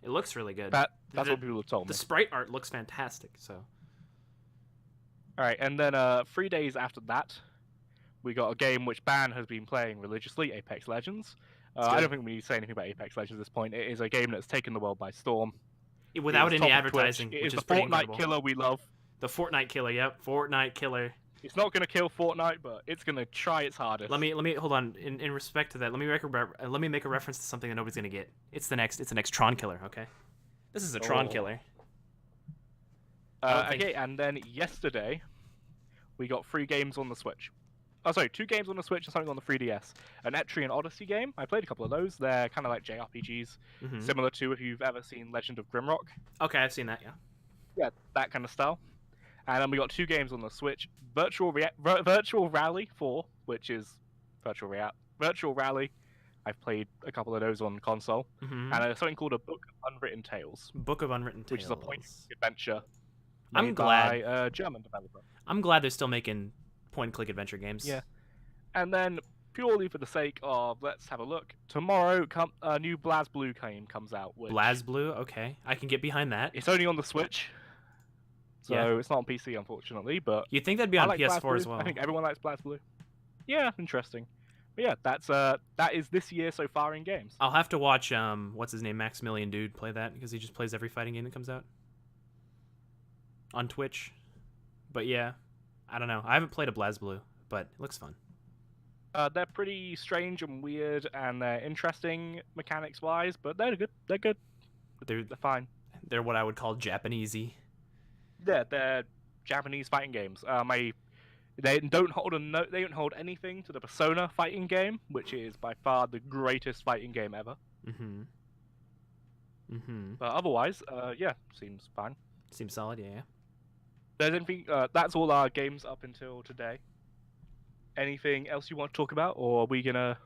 Speaker 2: It looks really good.
Speaker 1: That's
Speaker 2: the,
Speaker 1: what people have told me.
Speaker 2: The sprite art looks fantastic. So.
Speaker 1: All right, and then 3 days after that, we got a game which Bann has been playing religiously, Apex Legends. I don't think we need to say anything about Apex Legends at this point. It is a game that's taken the world by storm.
Speaker 2: Without
Speaker 1: It is
Speaker 2: any
Speaker 1: top of Twitch.
Speaker 2: advertising,
Speaker 1: It
Speaker 2: which
Speaker 1: is
Speaker 2: is
Speaker 1: the
Speaker 2: pretty
Speaker 1: Fortnite
Speaker 2: incredible.
Speaker 1: killer we love.
Speaker 2: The Fortnite killer. Yep, Fortnite killer.
Speaker 1: It's not going to kill Fortnite, but it's going to try its hardest.
Speaker 2: Let me hold on. In respect to that, let me make a reference to something that nobody's gonna get. It's the next Tron killer. Okay. This is a Tron
Speaker 1: Oh.
Speaker 2: killer. don't think-
Speaker 1: Okay, and then yesterday, we got 3 games on the Switch. Oh, sorry, 2 games on the Switch and something on the 3DS. An Etrian Odyssey game. I played a couple of those. They're kind of like JRPGs,
Speaker 2: Mhm.
Speaker 1: similar to if you've ever seen Legend of Grimrock.
Speaker 2: Okay, I've seen that. Yeah.
Speaker 1: Yeah, that kind of style. And then we got 2 games on the Switch. Virtual Rally 4, which is Virtual Rally. I've played a couple of those on console.
Speaker 2: Mm-hmm.
Speaker 1: And something called A Book of Unwritten Tales,
Speaker 2: Book of Unwritten Tales.
Speaker 1: which is a point-and-click adventure
Speaker 2: I'm
Speaker 1: made
Speaker 2: glad.
Speaker 1: by a German developer.
Speaker 2: I'm glad they're still making point-and-click adventure games.
Speaker 1: Yeah. And then, purely for the sake of let's have a look, tomorrow a new BlazBlue game comes out. Which
Speaker 2: BlazBlue. Okay, I can get behind that.
Speaker 1: It's only on the Switch, so
Speaker 2: Yeah.
Speaker 1: it's not on PC, unfortunately. But
Speaker 2: You'd think that'd be
Speaker 1: I
Speaker 2: on
Speaker 1: like
Speaker 2: PS4 as
Speaker 1: BlazBlue.
Speaker 2: well.
Speaker 1: I think everyone likes BlazBlue. Yeah, interesting. But yeah, that is this year so far in games.
Speaker 2: I'll have to watch what's his name, Maximilian Dude, play that because he just plays every fighting game that comes out on Twitch. But yeah, I don't know. I haven't played a BlazBlue, but it looks fun.
Speaker 1: They're pretty strange and weird, and they're interesting mechanics-wise, but they're good. They're good.
Speaker 2: They're
Speaker 1: They're fine.
Speaker 2: they're what I would call Japanesey.
Speaker 1: Yeah, they're Japanese fighting games. They don't hold anything to the Persona fighting game, which is by far the greatest fighting game ever.
Speaker 2: Mm-hmm. Mm-hmm.
Speaker 1: But otherwise, yeah, seems fine.
Speaker 2: Seems solid. Yeah.
Speaker 1: There's anything? That's all our games up until today. Anything else you want to talk about, or are we gonna?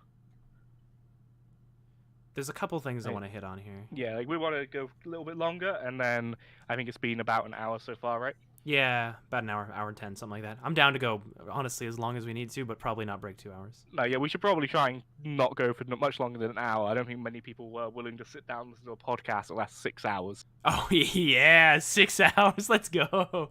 Speaker 2: There's a couple things I
Speaker 1: Hey.
Speaker 2: want to hit on here.
Speaker 1: Yeah, like we want to go a little bit longer, and then I think it's been about an hour so far, right?
Speaker 2: Yeah, about an hour, hour and 10, something like that. I'm down to go, honestly, as long as we need to, but probably not break 2 hours.
Speaker 1: No, yeah, we should probably try and not go for much longer than an hour. I don't think many people were willing to sit down and listen to a podcast that lasts 6 hours.
Speaker 2: Oh yeah, 6 hours. Let's go.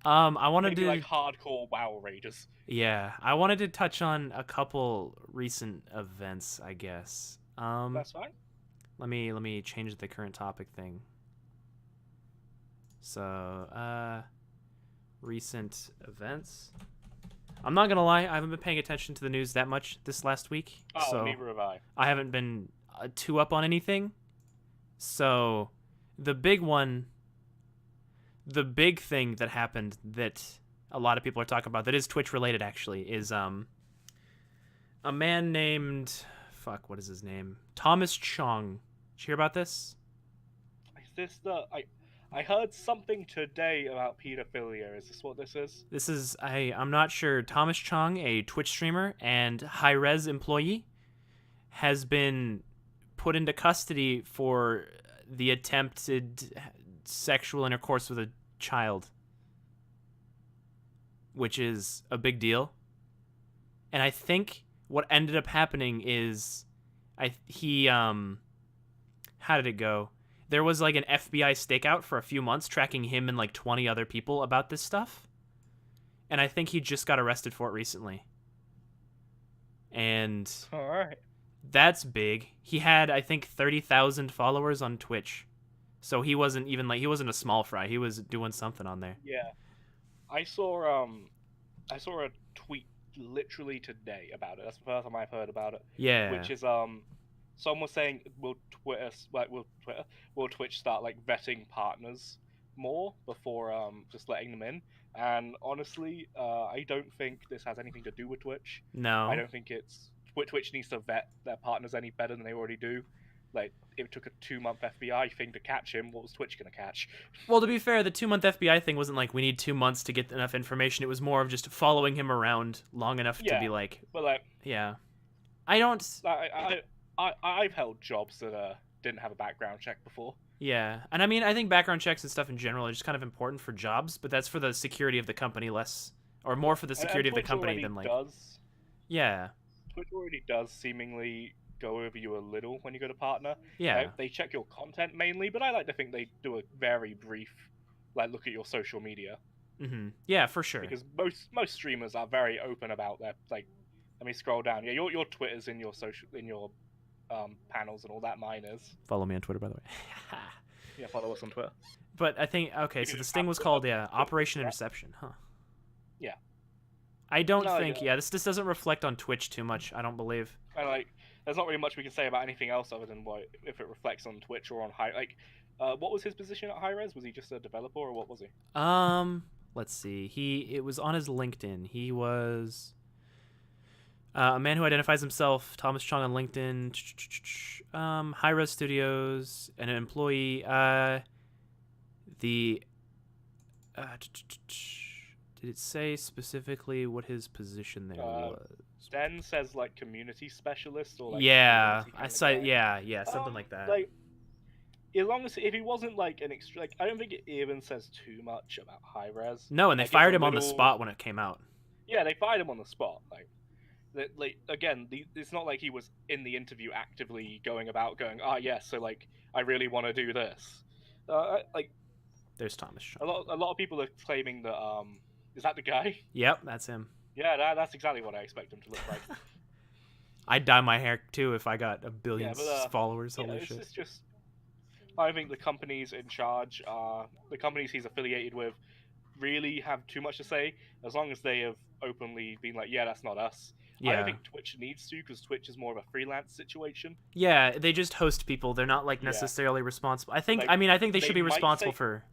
Speaker 2: I wanted
Speaker 1: Maybe
Speaker 2: to,
Speaker 1: like hardcore WoW raiders.
Speaker 2: yeah, I wanted to touch on a couple recent events, I guess.
Speaker 1: That's fine.
Speaker 2: Let me change the current topic thing. So, recent events. I'm not gonna lie, I haven't been paying attention to the news that much this last week.
Speaker 1: Oh,
Speaker 2: so
Speaker 1: neither have I.
Speaker 2: I haven't been too up on anything. So, the big one, the big thing that happened that a lot of people are talking about that is Twitch related actually is a man named what is his name? Thomas Chong. Did you hear about this?
Speaker 1: Is this the I heard something today about pedophilia. Is this what this is?
Speaker 2: This is I'm not sure. Thomas Chong, a Twitch streamer and high-res employee, has been put into custody for the attempted sexual intercourse with a child, which is a big deal. And I think what ended up happening is how did it go? There was like an FBI stakeout for a few months tracking him and like 20 other people about this stuff. And I think he just got arrested for it recently. And
Speaker 1: All right.
Speaker 2: that's big. He had, I think, 30,000 followers on Twitch. So he wasn't even like, he wasn't a small fry. He was doing something on there.
Speaker 1: Yeah. I saw a tweet literally today about it. That's the first time I've heard about it.
Speaker 2: Yeah.
Speaker 1: Which is someone was saying will Twitch start like vetting partners more before just letting them in. And honestly, I don't think this has anything to do with Twitch.
Speaker 2: No.
Speaker 1: I don't think Twitch needs to vet their partners any better than they already do. Like, it took a 2-month FBI thing to catch him. What was Twitch gonna catch?
Speaker 2: Well, to be fair, the 2-month FBI thing wasn't like we need 2 months to get enough information. It was more of just following him around long enough to be like,
Speaker 1: but like,
Speaker 2: yeah. I don't.
Speaker 1: I've held jobs that didn't have a background check before.
Speaker 2: Yeah, and I mean, I think background checks and stuff in general are just kind of important for jobs, but that's for the security of the company less, or more for the security of the company than like. Yeah.
Speaker 1: Twitch already does seemingly go over you a little when you go to partner.
Speaker 2: Yeah.
Speaker 1: They check your content mainly, but I like to think they do a very brief, like, look at your social media.
Speaker 2: Mm-hmm. Yeah, for sure.
Speaker 1: Because most streamers are very open about their, like, let me scroll down. Yeah, your Twitter's in your panels and all that. Mine is.
Speaker 2: Follow me on Twitter, by the way.
Speaker 1: Yeah, follow us on Twitter.
Speaker 2: But I think so the sting was called Operation Interception, huh?
Speaker 1: Yeah.
Speaker 2: I don't think this doesn't reflect on Twitch too much. I don't believe.
Speaker 1: And like, there's not really much we can say about anything else other than if it reflects on Twitch or on what was his position at Hi-Rez? Was he just a developer or what was he?
Speaker 2: Let's see. It was on his LinkedIn. He was a man who identifies himself, Thomas Chong on LinkedIn, Hi-Rez Studios, an employee. Did it say specifically what his position there was?
Speaker 1: Den says like community specialist or like
Speaker 2: I saw something like that.
Speaker 1: Like, as long as if he wasn't like an extra, like I don't think it even says too much about Hi-Rez.
Speaker 2: No, and they fired him on the spot when it came out.
Speaker 1: Yeah, they fired him on the spot. Again, it's not like he was in the interview actively going, so like I really want to do this.
Speaker 2: There's Thomas Chong.
Speaker 1: A lot of people are claiming that is that the guy?
Speaker 2: Yep, that's him.
Speaker 1: Yeah, that's exactly what I expect him to look like.
Speaker 2: I'd dye my hair too if I got a billion followers. Holy shit!
Speaker 1: It's just, I think the companies in charge, the companies he's affiliated with, really have too much to say. As long as they have openly been like, yeah, that's not us. Yeah. I don't think Twitch needs to, because Twitch is more of a freelance situation.
Speaker 2: Yeah, they just host people. They're not like necessarily responsible. I think they should be responsible for.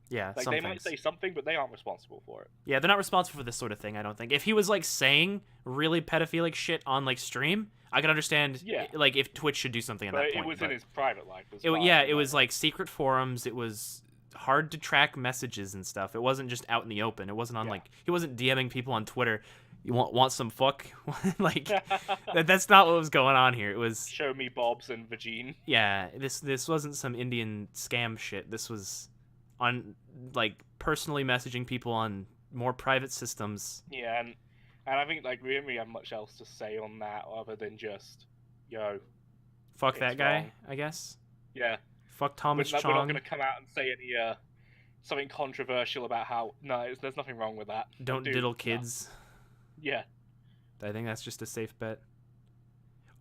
Speaker 2: Yeah,
Speaker 1: they might say something, but they aren't responsible for it.
Speaker 2: Yeah, they're not responsible for this sort of thing, I don't think. If he was like saying really pedophilic shit on like stream, I could understand like if Twitch should do something at that point.
Speaker 1: It was in his private life as
Speaker 2: well. Yeah, it was like secret forums. It was hard to track messages and stuff. It wasn't just out in the open. It wasn't on like he wasn't DMing people on Twitter. You want some fuck? Like that's not what was going on here. It was
Speaker 1: show me Bobs and Vagine.
Speaker 2: Yeah, this wasn't some Indian scam shit. This was on like personally messaging people on more private systems.
Speaker 1: Yeah, and I think like we don't really have much else to say on that other than just, yo,
Speaker 2: Fuck that
Speaker 1: it's
Speaker 2: guy,
Speaker 1: wrong.
Speaker 2: I guess.
Speaker 1: Yeah,
Speaker 2: Fuck
Speaker 1: we're
Speaker 2: Thomas
Speaker 1: not going
Speaker 2: Chong.
Speaker 1: to come out and say any something controversial about how there's nothing wrong with that. Like,
Speaker 2: Don't
Speaker 1: dude,
Speaker 2: diddle
Speaker 1: no.
Speaker 2: kids.
Speaker 1: Yeah,
Speaker 2: I think that's just a safe bet.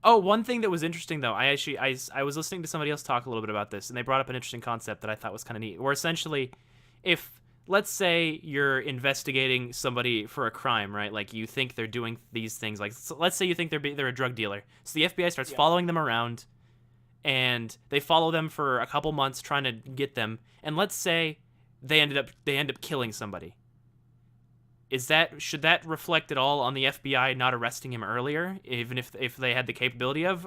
Speaker 2: Oh, one thing that was interesting though, I was listening to somebody else talk a little bit about this, and they brought up an interesting concept that I thought was kind of neat. Where essentially, if let's say you're investigating somebody for a crime, right? Like you think they're doing these things. Like so let's say you think they're a drug dealer, so the FBI starts
Speaker 1: yeah,
Speaker 2: following them around, and they follow them for a couple months trying to get them, and let's say they end up killing somebody. Should that reflect at all on the FBI not arresting him earlier, even if they had the capability of?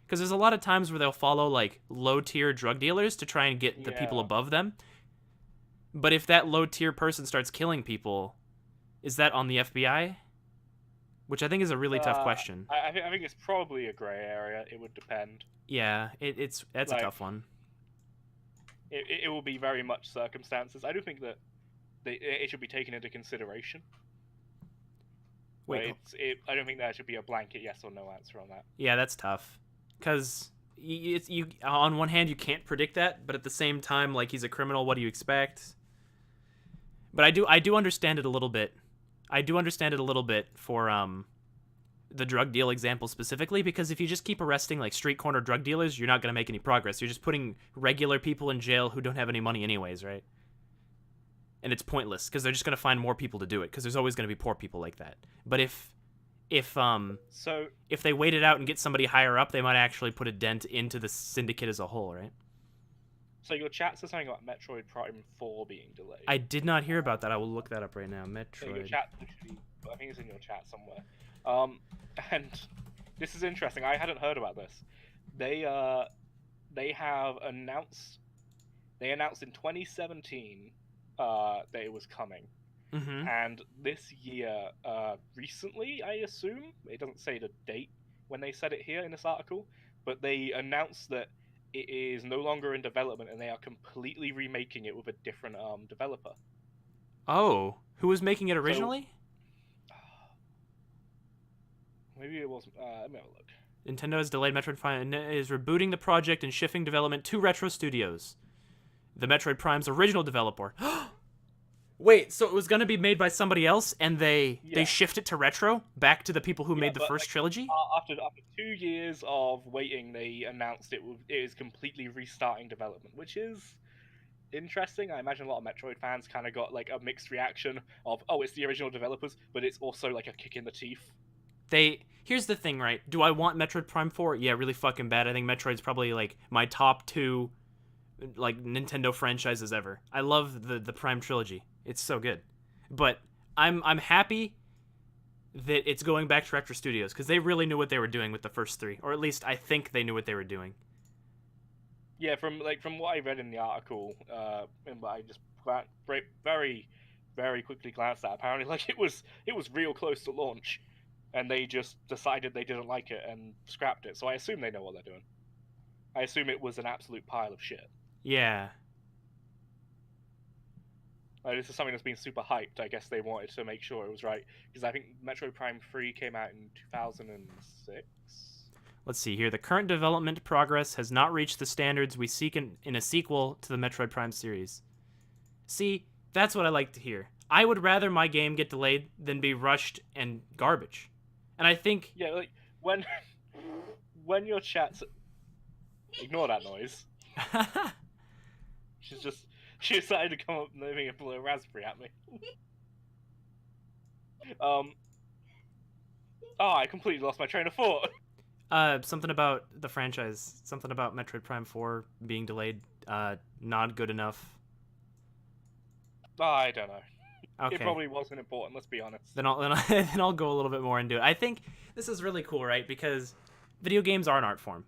Speaker 2: Because there's a lot of times where they'll follow like low tier drug dealers to try and get the people
Speaker 1: yeah.
Speaker 2: above them. But if that low tier person starts killing people, is that on the FBI? Which I think is a really tough question.
Speaker 1: I think it's probably a gray area. It would depend.
Speaker 2: Yeah, that's a
Speaker 1: Like,
Speaker 2: tough one.
Speaker 1: it will be very much circumstances. I do think that it should be taken into consideration. But
Speaker 2: Wait,
Speaker 1: I don't think there should be a blanket yes or no answer on that.
Speaker 2: yeah, that's tough. Because you on one hand you can't predict that, but at the same time, like he's a criminal. What do you expect? But I do understand it a little bit. I do understand it a little bit for the drug deal example specifically, because if you just keep arresting like street corner drug dealers, you're not going to make any progress. You're just putting regular people in jail who don't have any money anyways, right? And it's pointless because they're just going to find more people to do it because there's always going to be poor people like that. But if
Speaker 1: So
Speaker 2: if they wait it out and get somebody higher up, they might actually put a dent into the syndicate as a whole, right?
Speaker 1: so your chat says something about Metroid Prime 4 being delayed.
Speaker 2: I did not hear about that. I will look that up right now.
Speaker 1: So your
Speaker 2: Metroid.
Speaker 1: chat literally, I think it's in your chat somewhere. And this is interesting. I hadn't heard about this. They have announced. They announced in 2017 that it was coming,
Speaker 2: Mm-hmm.
Speaker 1: and this year, recently, I assume it doesn't say the date when they said it here in this article, but they announced that it is no longer in development and they are completely remaking it with a different developer.
Speaker 2: Oh, who was making it originally?
Speaker 1: Maybe it wasn't. Let me have a look.
Speaker 2: Nintendo has delayed Metroid Prime and is rebooting the project and shifting development to Retro Studios, the Metroid Prime's original developer. Wait, so it was going to be made by somebody else, and they
Speaker 1: Yeah.
Speaker 2: shift it to Retro, back to the people who
Speaker 1: Yeah,
Speaker 2: made the
Speaker 1: but,
Speaker 2: first
Speaker 1: like,
Speaker 2: trilogy?
Speaker 1: After 2 years of waiting, they announced it is completely restarting development, which is interesting. I imagine a lot of Metroid fans kind of got like a mixed reaction of, oh, it's the original developers, but it's also like a kick in the teeth.
Speaker 2: Here's the thing, right? Do I want Metroid Prime 4? Yeah, really fucking bad. I think Metroid's probably like my top 2 like Nintendo franchises ever. I love the Prime trilogy. It's so good. But I'm happy that it's going back to Retro Studios because they really knew what they were doing with the first 3, or at least I think they knew what they were doing.
Speaker 1: Yeah, from what I read in the article, and what I just very very quickly glanced at, apparently like it was real close to launch, and they just decided they didn't like it and scrapped it. So I assume they know what they're doing. I assume it was an absolute pile of shit.
Speaker 2: Yeah.
Speaker 1: Like, this is something that's been super hyped. I guess they wanted to make sure it was right because I think Metroid Prime 3 came out in 2006.
Speaker 2: Let's see here. The current development progress has not reached the standards we seek in a sequel to the Metroid Prime series. See, that's what I like to hear. I would rather my game get delayed than be rushed and garbage. And I think
Speaker 1: Yeah, like when your chat's ignore that noise. She decided to come up and moving a blue raspberry at me. Oh, I completely lost my train of thought.
Speaker 2: Something about the franchise, something about Metroid Prime 4 being delayed, not good enough.
Speaker 1: Oh, I don't know.
Speaker 2: Okay.
Speaker 1: It probably wasn't important. Let's be honest.
Speaker 2: Then I'll go a little bit more into it. I think this is really cool, right? Because video games are an art form.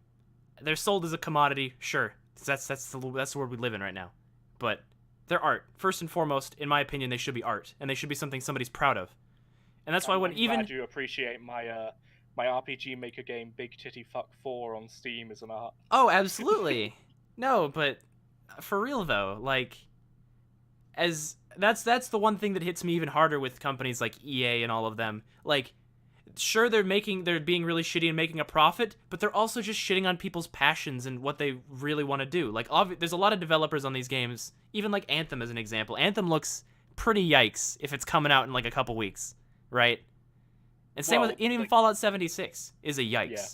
Speaker 2: They're sold as a commodity, sure. That's the world we live in right now. But they're art. First and foremost, in my opinion, they should be art, and they should be something somebody's proud of. And that's why when
Speaker 1: I'm
Speaker 2: even
Speaker 1: glad you appreciate my my RPG Maker game Big Titty Fuck 4 on Steam as an art.
Speaker 2: Oh, absolutely. No, but for real though, like as that's the one thing that hits me even harder with companies like EA and all of them. Like, sure, they're being really shitty and making a profit, but they're also just shitting on people's passions and what they really want to do. Like, there's a lot of developers on these games, even like Anthem as an example. Anthem looks pretty yikes if it's coming out in like a couple weeks, right? And same with even Fallout 76 is a yikes.
Speaker 1: Yeah.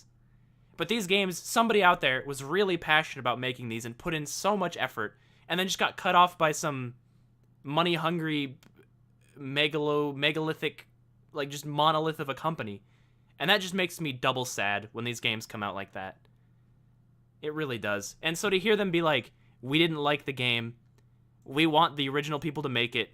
Speaker 2: But these games, somebody out there was really passionate about making these and put in so much effort, and then just got cut off by some money-hungry, megalithic, like just monolith of a company. And that just makes me double sad when these games come out like that. It really does. And so to hear them be like, we didn't like the game, we want the original people to make it,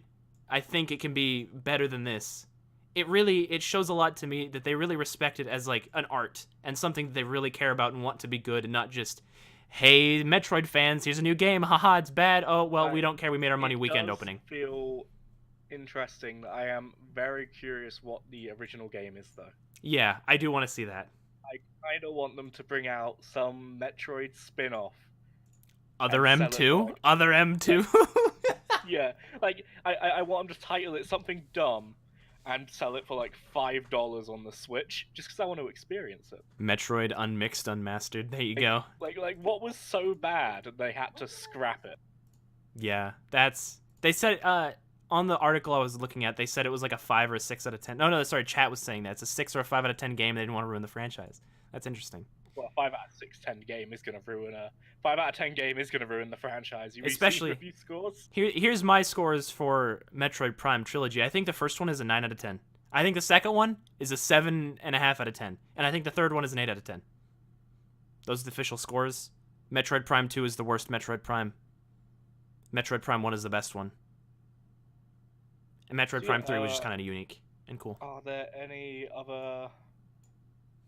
Speaker 2: I think it can be better than this. It shows a lot to me that they really respect it as like an art and something that they really care about and want to be good, and not just, hey, Metroid fans, here's a new game, haha, it's bad, oh well, we don't care, we made our money weekend opening.
Speaker 1: It does feel interesting. I am very curious what the original game is, though.
Speaker 2: Yeah, I do want to see that.
Speaker 1: I kind of want them to bring out some Metroid spin-off.
Speaker 2: Other M2? Other M2?
Speaker 1: Yeah, like, I want them to title it something dumb and sell it for like $5 on the Switch, just because I want to experience it.
Speaker 2: Metroid Unmixed, Unmastered. There you go.
Speaker 1: Like what was so bad they had to scrap it?
Speaker 2: Yeah, they said on the article I was looking at, they said it was like a 5 or a 6 out of 10. No, sorry, chat was saying that it's a 6 or a 5 out of 10 game. They didn't want to ruin the franchise. That's interesting.
Speaker 1: Well, a 5 out of 6, 10 game is gonna ruin a 5 out of 10 game is gonna ruin the franchise. You
Speaker 2: especially
Speaker 1: review scores.
Speaker 2: Here's my scores for Metroid Prime Trilogy. I think the first one is a 9 out of 10. I think the second one is a 7.5 out of 10, and I think the third one is an 8 out of 10. Those are the official scores. Metroid Prime 2 is the worst Metroid Prime. Metroid Prime 1 is the best one. And Metroid Prime 3 was just kind of unique and cool.
Speaker 1: Are there any other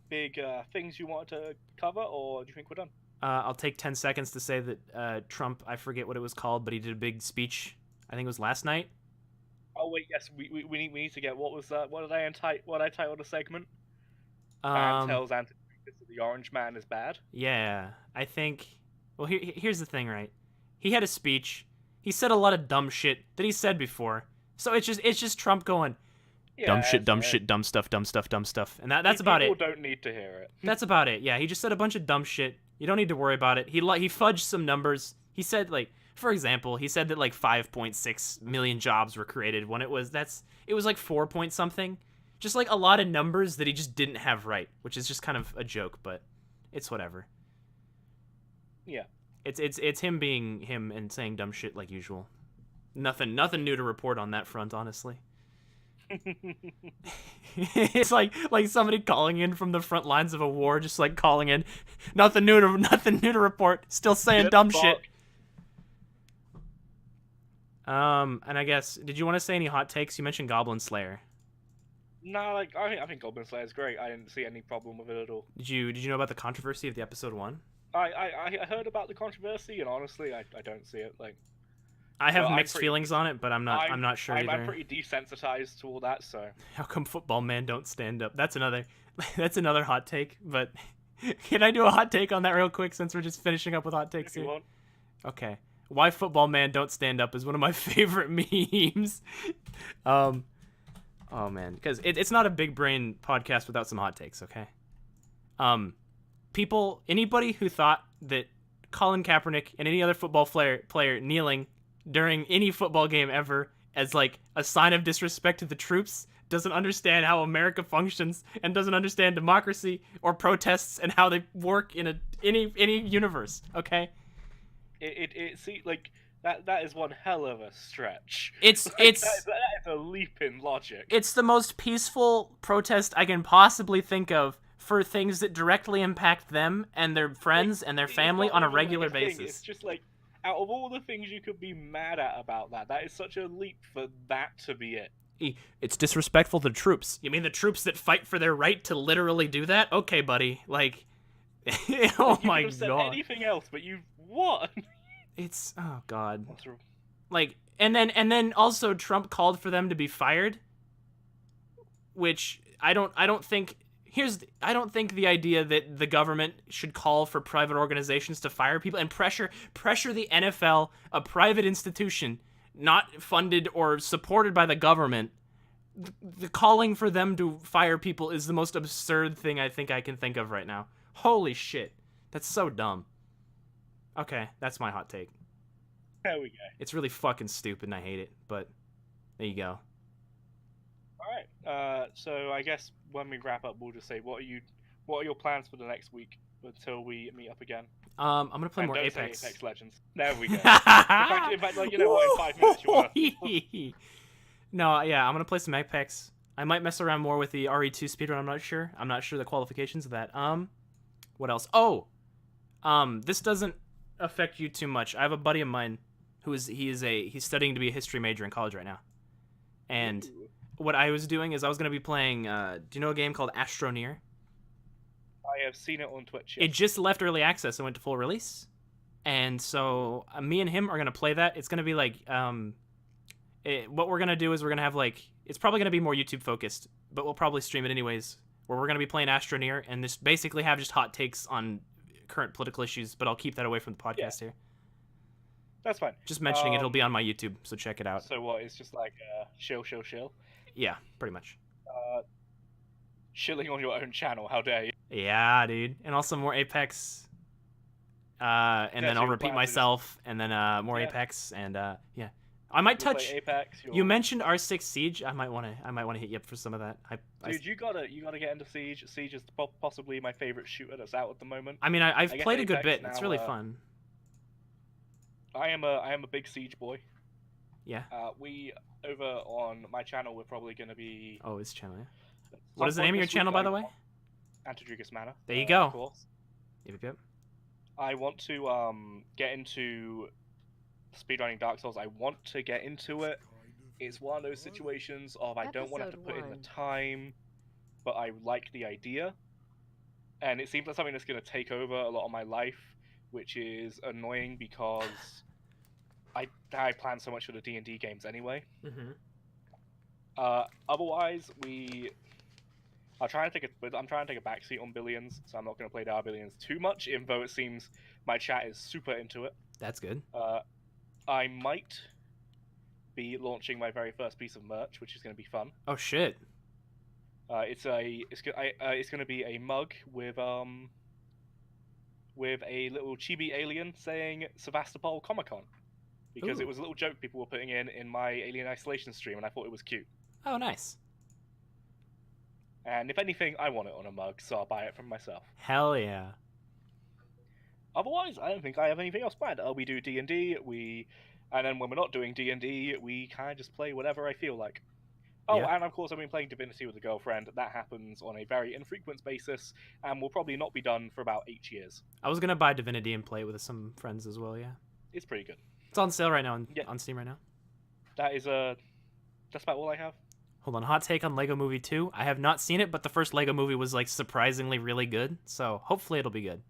Speaker 1: big things you want to cover, or do you think we're done?
Speaker 2: I'll take 10 seconds to say that Trump, I forget what it was called, but he did a big speech. I think it was last night.
Speaker 1: Oh wait, yes, we need to get, what was that? What did I title the segment? Bann tells Antifa that the Orange Man is bad.
Speaker 2: Yeah, I think. Well, here's the thing, right? He had a speech. He said a lot of dumb shit that he said before. So it's just Trump going, dumb shit, dumb stuff, and that's about it.
Speaker 1: People don't need to hear it.
Speaker 2: That's about it. Yeah, he just said a bunch of dumb shit. You don't need to worry about it. He fudged some numbers. He said, like, for example, he said that like 5.6 million jobs were created when it was like 4 point something. Just like a lot of numbers that he just didn't have right, which is just kind of a joke, but it's whatever.
Speaker 1: Yeah.
Speaker 2: It's him being him and saying dumb shit like usual. Nothing new to report on that front, honestly. It's like somebody calling in from the front lines of a war, just like calling in, nothing new to report, still saying dumb shit. And I guess, did you want to say any hot takes? You mentioned Goblin Slayer.
Speaker 1: No, like I think Goblin Slayer is great. I didn't see any problem with it at all.
Speaker 2: Did you know about the controversy of the episode 1?
Speaker 1: I heard about the controversy, and honestly, I don't see it. Like,
Speaker 2: I have mixed feelings on it, but I'm not sure either.
Speaker 1: I'm pretty desensitized to all that. So
Speaker 2: how come football man don't stand up? That's another hot take. But can I do a hot take on that real quick, since we're just finishing up with hot takes
Speaker 1: if you
Speaker 2: here?
Speaker 1: want.
Speaker 2: Okay, why football man don't stand up is one of my favorite memes. Oh man, because it's not a big brain podcast without some hot takes. Okay. Anybody who thought that Colin Kaepernick and any other football player kneeling during any football game ever as like a sign of disrespect to the troops doesn't understand how America functions and doesn't understand democracy or protests and how they work in any universe. Okay.
Speaker 1: See, like, that is one hell of a stretch.
Speaker 2: It's
Speaker 1: that is a leap in logic.
Speaker 2: It's the most peaceful protest I can possibly think of for things that directly impact them and their friends and their family on a regular basis.
Speaker 1: It's just like, out of all the things you could be mad at about that is such a leap for that to be it.
Speaker 2: It's disrespectful to the troops. You mean the troops that fight for their right to literally do that? Okay, buddy. Like, oh my god.
Speaker 1: Said anything else, but you what?
Speaker 2: It's god. Like, and then also Trump called for them to be fired, which I don't think the idea that the government should call for private organizations to fire people and pressure the NFL, a private institution, not funded or supported by the government, the calling for them to fire people is the most absurd thing I think I can think of right now. Holy shit. That's so dumb. Okay, that's my hot take.
Speaker 1: There we go.
Speaker 2: It's really fucking stupid and I hate it, but there you go.
Speaker 1: All right. So I guess when we wrap up, we'll just say what are your plans for the next week until we meet up again?
Speaker 2: I'm gonna play
Speaker 1: And
Speaker 2: more
Speaker 1: don't
Speaker 2: Apex.
Speaker 1: say Apex Legends. There we go. In fact, like, you know what? In 5 minutes, you wanna...
Speaker 2: No, yeah, I'm gonna play some Apex. I might mess around more with the RE2 speedrun. I'm not sure. I'm not sure the qualifications of that. What else? Oh, this doesn't affect you too much. I have a buddy of mine he's studying to be a history major in college right now, and
Speaker 1: Ooh.
Speaker 2: what I was doing is I was gonna be playing. Do you know a game called Astroneer?
Speaker 1: I have seen it on Twitch. Yes.
Speaker 2: It just left early access and went to full release, and so me and him are gonna play that. It's gonna be like what we're gonna do is we're gonna have like it's probably gonna be more YouTube focused, but we'll probably stream it anyways. Where we're gonna be playing Astroneer and just basically have just hot takes on current political issues, but I'll keep that away from the podcast here.
Speaker 1: That's fine.
Speaker 2: Just mentioning it'll be on my YouTube, so check it out.
Speaker 1: So what? It's just like shill.
Speaker 2: Yeah, pretty much.
Speaker 1: Shilling on your own channel. How dare you?
Speaker 2: Yeah, dude. And also more Apex. And then I'll repeat myself, and then more Apex, and yeah. I might touch
Speaker 1: Apex.
Speaker 2: You mentioned R6 Siege. I might want to hit you up for some of that.
Speaker 1: Dude, you gotta get into Siege. Siege is possibly my favorite shooter that's out at the moment.
Speaker 2: I mean, I've played a good bit.
Speaker 1: Now,
Speaker 2: it's really fun.
Speaker 1: I am a big Siege boy.
Speaker 2: Yeah.
Speaker 1: We over on my channel, we're probably gonna be.
Speaker 2: Oh, his channel. Yeah. What is the name of your channel, by the way?
Speaker 1: Antidrugus Manor.
Speaker 2: There you go.
Speaker 1: Of course.
Speaker 2: Yep.
Speaker 1: I want to get into speedrunning Dark Souls. I want to get into it. It's one of those situations of I don't want to have to put in the time, but I like the idea. And it seems like something that's going to take over a lot of my life, which is annoying because I plan so much for the D&D games anyway.
Speaker 2: Mm-hmm.
Speaker 1: Otherwise, I'm trying to take a backseat on Billions, so I'm not going to play Dar Billions too much, even though it seems my chat is super into it.
Speaker 2: That's good.
Speaker 1: I might be launching my very first piece of merch, which is going to be fun.
Speaker 2: Oh shit!
Speaker 1: It's going to be a mug with a little chibi alien saying Sevastopol Comic Con, because it was a little joke people were putting in my Alien Isolation stream, and I thought it was cute.
Speaker 2: Oh, nice.
Speaker 1: And if anything, I want it on a mug, so I'll buy it from myself.
Speaker 2: Hell yeah.
Speaker 1: Otherwise, I don't think I have anything else planned. We do D&D, and then when we're not doing D&D, we kind of just play whatever I feel like. Oh, yeah. And of course I've been playing Divinity with a girlfriend. That happens on a very infrequent basis, and will probably not be done for about 8 years.
Speaker 2: I was going to buy Divinity and play it with some friends as well, yeah.
Speaker 1: It's pretty good.
Speaker 2: It's on sale right now on Steam right now.
Speaker 1: That's about all I have.
Speaker 2: Hold on, hot take on Lego Movie 2. I have not seen it, but the first Lego Movie was like surprisingly really good, so hopefully it'll be good.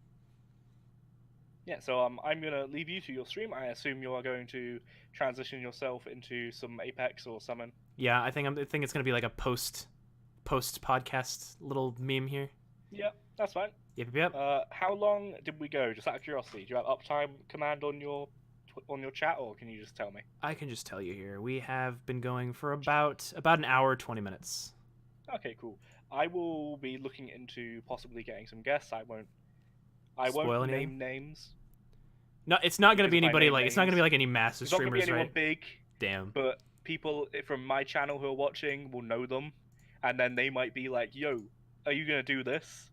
Speaker 1: Yeah, so I'm gonna leave you to your stream. I assume you are going to transition yourself into some Apex or Summon.
Speaker 2: Yeah, I think it's gonna be like a post podcast little meme here.
Speaker 1: Yeah, that's fine.
Speaker 2: Yep.
Speaker 1: How long did we go? Just out of curiosity, do you have uptime command on your chat, or can you just tell me?
Speaker 2: I can just tell you here. We have been going for about an hour, 20 minutes.
Speaker 1: Okay, cool. I will be looking into possibly getting some guests. I won't name names.
Speaker 2: No, it's not going to be anybody like it's not going to be like any massive streamers,
Speaker 1: it's not going to be anyone
Speaker 2: right?
Speaker 1: big.
Speaker 2: Damn.
Speaker 1: But people from my channel who are watching will know them, and then they might be like, "Yo, are you going to do this?"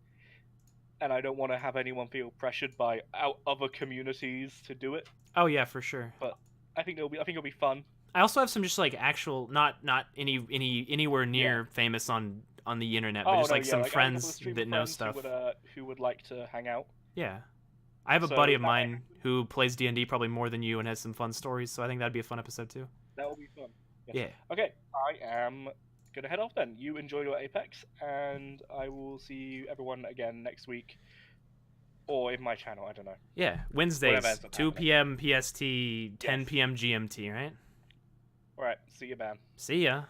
Speaker 1: And I don't want to have anyone feel pressured by other communities to do it.
Speaker 2: Oh yeah, for sure.
Speaker 1: But I think it'll be fun.
Speaker 2: I also have some just like actual not anywhere near famous on the internet, but just some friends that know stuff
Speaker 1: who would like to hang out.
Speaker 2: Yeah. I have a buddy of mine who plays D&D probably more than you and has some fun stories, so I think that'd be a fun episode too.
Speaker 1: That will be fun. Yes.
Speaker 2: Yeah.
Speaker 1: Okay, I am gonna head off then. You enjoy your Apex, and I will see you everyone again next week. Or in my channel, I don't know.
Speaker 2: Yeah, Wednesdays, 2 p.m. PST, 10 p.m. GMT, right?
Speaker 1: Alright, see you, Bann.
Speaker 2: See ya.